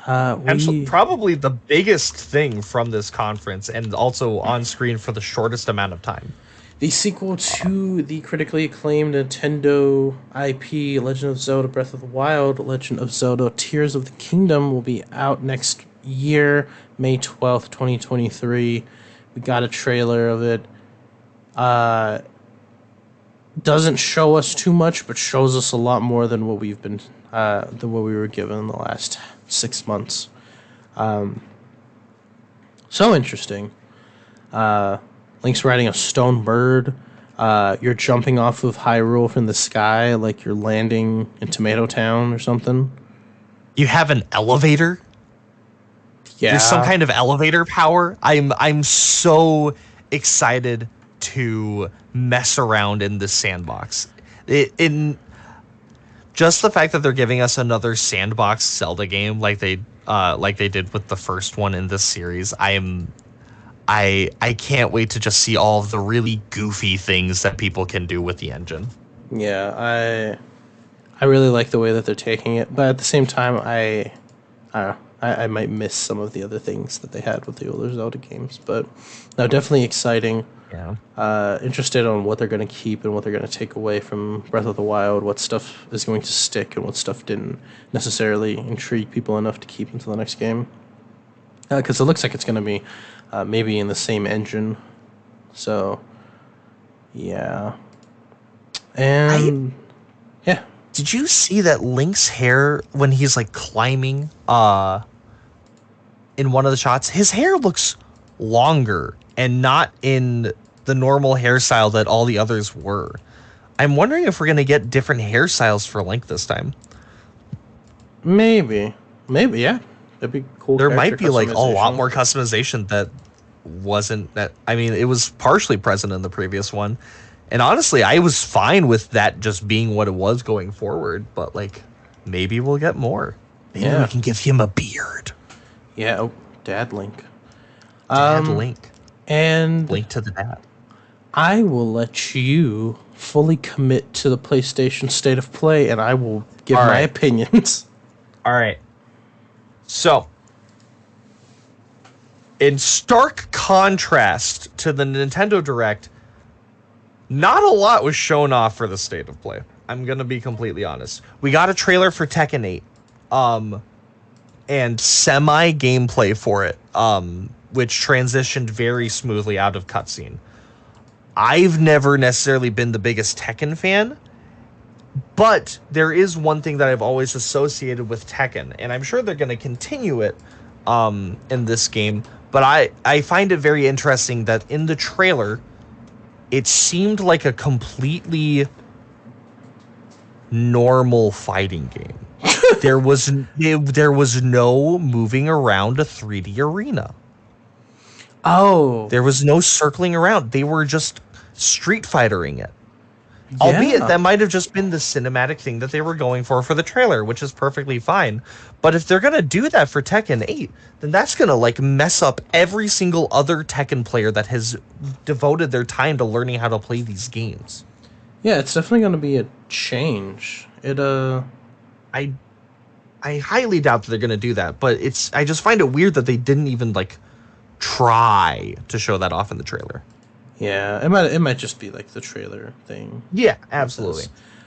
Probably the biggest thing from this conference, and also on screen for the shortest amount of time. The sequel to the critically acclaimed Nintendo IP, Legend of Zelda Breath of the Wild, Legend of Zelda Tears of the Kingdom, will be out next year, May 12th, 2023. We got a trailer of it. Doesn't show us too much, but shows us a lot more than what we were given in the last 6 months. So interesting. Link's riding a stone bird. You're jumping off of Hyrule from the sky like you're landing in Tomato Town or something. You have an elevator? Yeah. There's some kind of elevator power. I'm so excited to mess around in this sandbox. In just the fact that they're giving us another sandbox Zelda game like they did with the first one in this series, I can't wait to just see all of the really goofy things that people can do with the engine. Yeah, I really like the way that they're taking it, but at the same time, I might miss some of the other things that they had with the older Zelda games. But no, definitely exciting. Yeah. Interested on what they're going to keep and what they're going to take away from Breath of the Wild, what stuff is going to stick and what stuff didn't necessarily intrigue people enough to keep into the next game. Because it looks like it's going to be maybe in the same engine. So, yeah. And, yeah. Did you see that Link's hair when he's like climbing in one of the shots? His hair looks longer and not in the normal hairstyle that all the others were. I'm wondering if we're going to get different hairstyles for Link this time. Maybe, yeah. That'd be cool. There might be like a lot more customization that wasn't that. I mean, it was partially present in the previous one. And honestly, I was fine with that just being what it was going forward. But like maybe we'll get more. Maybe Yeah. we can give him a beard. Yeah. Oh, Dad Link. Dad Link. And Link to the dad. I will let you fully commit to the PlayStation State of Play, and I will give All my right. opinions. All right. So, in stark contrast to the Nintendo Direct, not a lot was shown off for the State of Play. I'm going to be completely honest. We got a trailer for Tekken 8, and semi-gameplay for it, which transitioned very smoothly out of cutscene. I've never necessarily been the biggest Tekken fan, but there is one thing that I've always associated with Tekken, and I'm sure they're going to continue it in this game, but I find it very interesting that in the trailer, it seemed like a completely normal fighting game. there was no moving around a 3D arena. Oh. There was no circling around. They were just Street Fightering it. Yeah. Albeit that might have just been the cinematic thing that they were going for the trailer, which is perfectly fine. But if they're going to do that for Tekken 8, then that's going to like mess up every single other Tekken player that has devoted their time to learning how to play these games. Yeah, it's definitely going to be a change. I highly doubt that they're going to do that, but I just find it weird that they didn't even like try to show that off in the trailer. Yeah, it might just be like the trailer thing. Yeah, absolutely.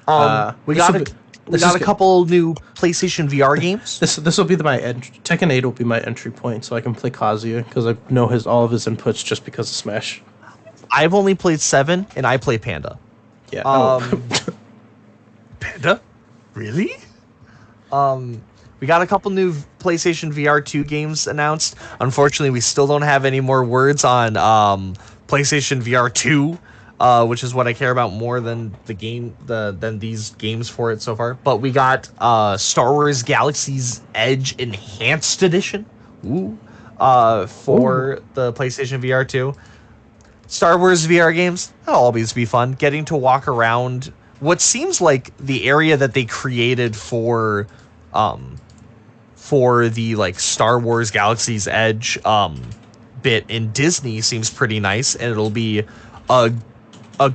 We got a couple new PlayStation VR games. This will be Tekken 8 will be my entry point, so I can play Kazuya because I know all of his inputs just because of Smash. I've only played 7, and I play Panda. Yeah. Panda? Really? We got a couple new PlayStation VR 2 games announced. Unfortunately, we still don't have any more words on PlayStation VR 2, which is what I care about more than than these games for it so far. But we got Star Wars Galaxy's Edge Enhanced Edition. For the PlayStation VR 2. Star Wars VR games, that'll always be fun. Getting to walk around what seems like the area that they created for the like Star Wars Galaxy's Edge bit in Disney seems pretty nice, and it'll be a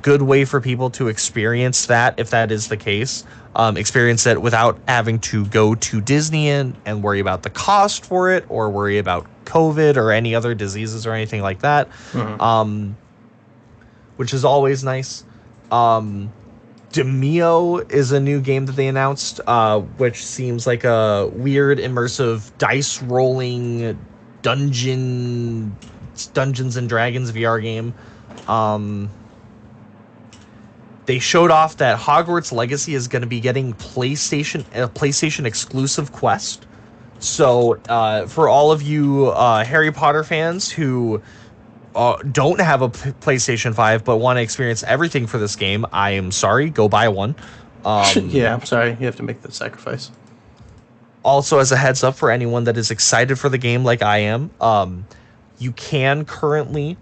good way for people to experience that if that is the case. Experience it without having to go to Disney and worry about the cost for it or worry about COVID or any other diseases or anything like that. Mm-hmm. Which is always nice. Demio is a new game that they announced, which seems like a weird, immersive, dice rolling Dungeons and Dragons VR game. They showed off that Hogwarts Legacy is going to be getting PlayStation exclusive quest. So for all of you Harry Potter fans who don't have a PlayStation 5 but want to experience everything for this game, I am sorry, go buy one. Yeah, I'm sorry, you have to make that sacrifice. Also, as a heads up for anyone that is excited for the game like I am, you can currently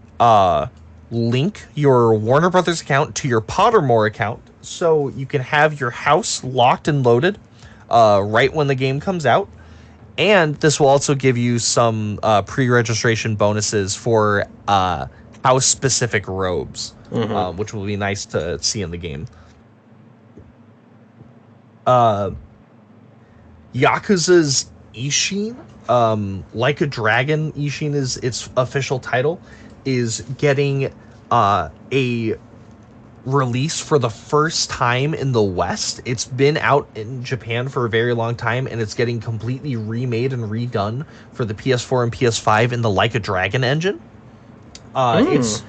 link your Warner Brothers account to your Pottermore account, so you can have your house locked and loaded right when the game comes out. And this will also give you some pre-registration bonuses for house-specific robes, mm-hmm. Which will be nice to see in the game. Yakuza's Ishin, Like a Dragon, Ishin is its official title, is getting a release for the first time in the West. It's been out in Japan for a very long time, and it's getting completely remade and redone for the PS4 and PS5 in the Like a Dragon engine. It's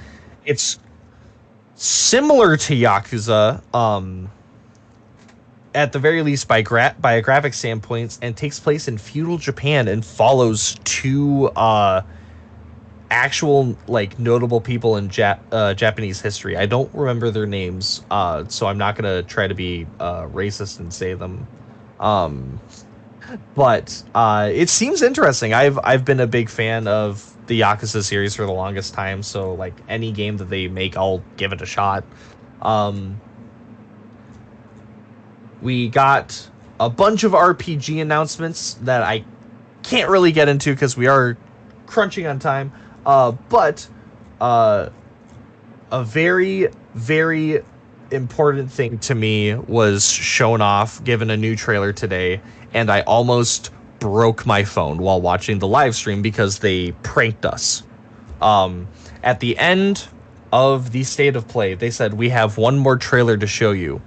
similar to Yakuza, at the very least by a graphic standpoint, and takes place in feudal Japan and follows two actual like notable people in Japanese history. I don't remember their names, so I'm not gonna try to be racist and say them. But it seems interesting. I've been a big fan of the Yakuza series for the longest time, so like any game that they make, I'll give it a shot. We got a bunch of RPG announcements that I can't really get into because we are crunching on time. But a very, very important thing to me was shown off, given a new trailer today, and I almost broke my phone while watching the live stream because they pranked us. At the end of the State of Play, they said, we have one more trailer to show you.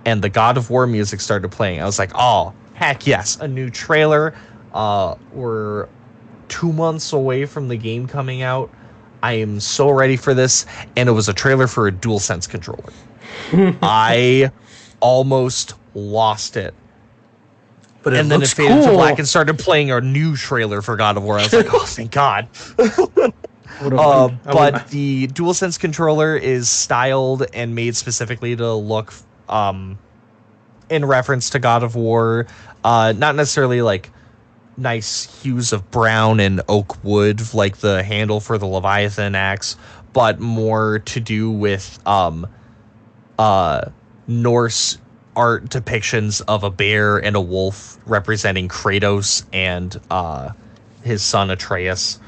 And the God of War music started playing. I was like, oh, heck yes, a new trailer. We're 2 months away from the game coming out. I am so ready for this. And it was a trailer for a DualSense controller. I almost lost it. But and then it faded to black and started playing a new trailer for God of War. I was like, oh, thank God. But the DualSense controller is styled and made specifically to look in reference to God of War. Not necessarily like nice hues of brown and oak wood like the handle for the Leviathan axe, but more to do with Norse art depictions of a bear and a wolf representing Kratos and his son Atreus.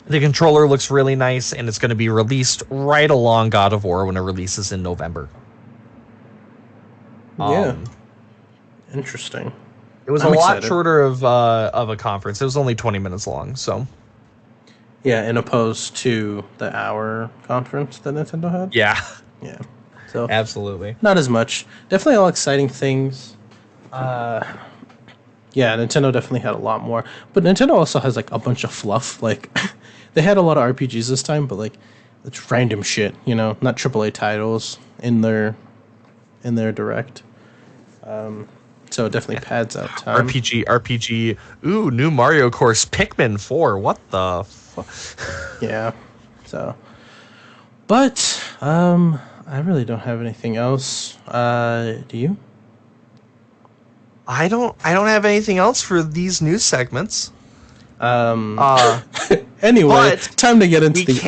The controller looks really nice, and it's going to be released right along God of War when it releases in November. Yeah. Interesting. It was a lot shorter of a conference. It was only 20 minutes long, so. Yeah, in opposed to the hour conference that Nintendo had. Yeah. Yeah. So absolutely. Not as much. Definitely all exciting things. Yeah, Nintendo definitely had a lot more. But Nintendo also has like a bunch of fluff. Like they had a lot of RPGs this time, but like it's random shit, you know, not AAA titles in their direct. So it definitely pads out time. RPG. Ooh, new Mario course, Pikmin 4. What the fuck? Yeah. So, but I really don't have anything else. Do you? I don't have anything else for these news segments. Anyway, time to get into the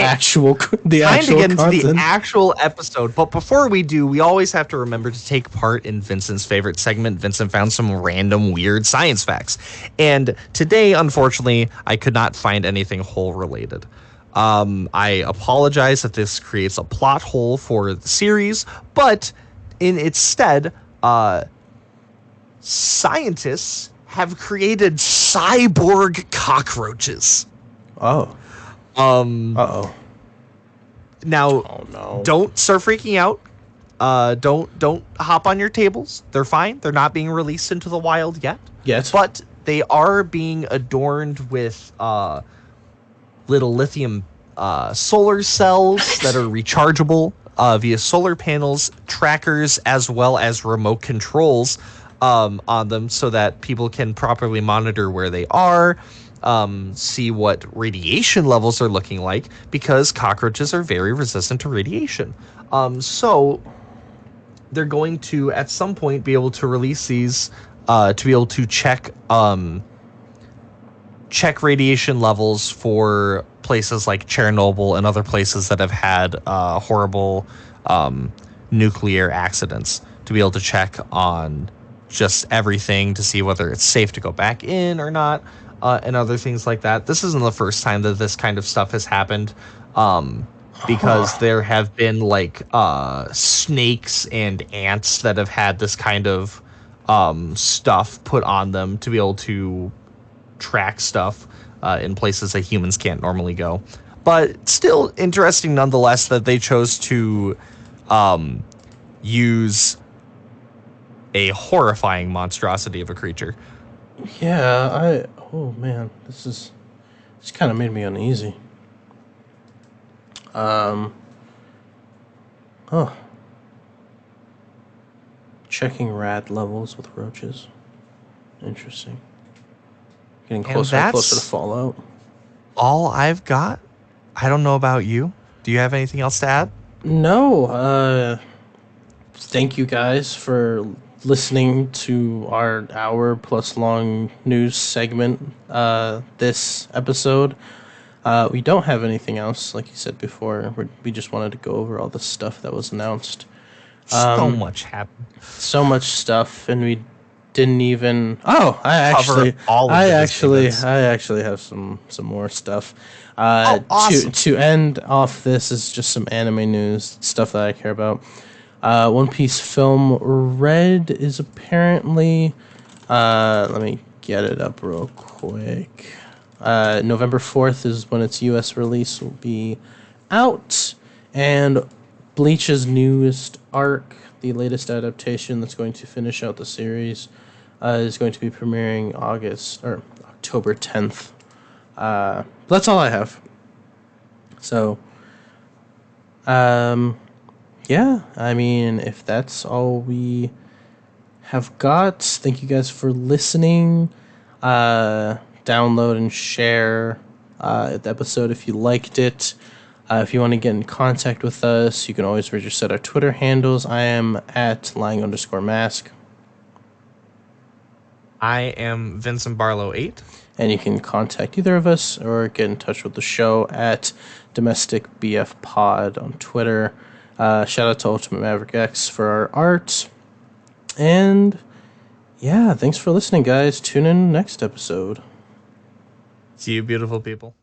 actual episode. But before we do, we always have to remember to take part in Vincent's favorite segment. Vincent found some random weird science facts. And today, unfortunately, I could not find anything hole related. I apologize if this creates a plot hole for the series, but in its stead, scientists have created cyborg cockroaches. Oh. Uh-oh. Now, don't start freaking out. Don't hop on your tables. They're fine. They're not being released into the wild yet. Yes. But they are being adorned with little lithium solar cells that are rechargeable via solar panels, trackers, as well as remote controls on them so that people can properly monitor where they are, see what radiation levels are looking like, because cockroaches are very resistant to radiation. So they're going to, at some point, be able to release these to be able to check radiation levels for places like Chernobyl and other places that have had horrible nuclear accidents, to be able to check on just everything to see whether it's safe to go back in or not, and other things like that. This isn't the first time that this kind of stuff has happened, because there have been like snakes and ants that have had this kind of stuff put on them to be able to track stuff in places that humans can't normally go. But still interesting nonetheless that they chose to use a horrifying monstrosity of a creature. Yeah, oh man, this kind of made me uneasy. Checking rad levels with roaches. Interesting. Getting closer and closer to Fallout. All I've got. I don't know about you. Do you have anything else to add? No. Thank you guys for listening to our hour-plus long news segment this episode. We don't have anything else, like you said before. We just wanted to go over all the stuff that was announced So much happened. So much stuff, and we didn't even. Oh, Cover all of the events. I actually have some more stuff. Awesome. To end off, this is just some anime news stuff that I care about. One Piece film Red is apparently. Let me get it up real quick. November 4th is when its U.S. release will be out, and Bleach's newest arc, the latest adaptation that's going to finish out the series, is going to be premiering October 10th. That's all I have. So, yeah, I mean, if that's all we have got, thank you guys for listening. Download and share the episode if you liked it. If you want to get in contact with us, you can always reach us at our Twitter handles. I am at lying_mask. I am Vincent Barlow 8. And you can contact either of us or get in touch with the show at Domestic BF Pod on Twitter. Shout out to Ultimate Maverick X for our art. And yeah, thanks for listening, guys. Tune in next episode. See you, beautiful people.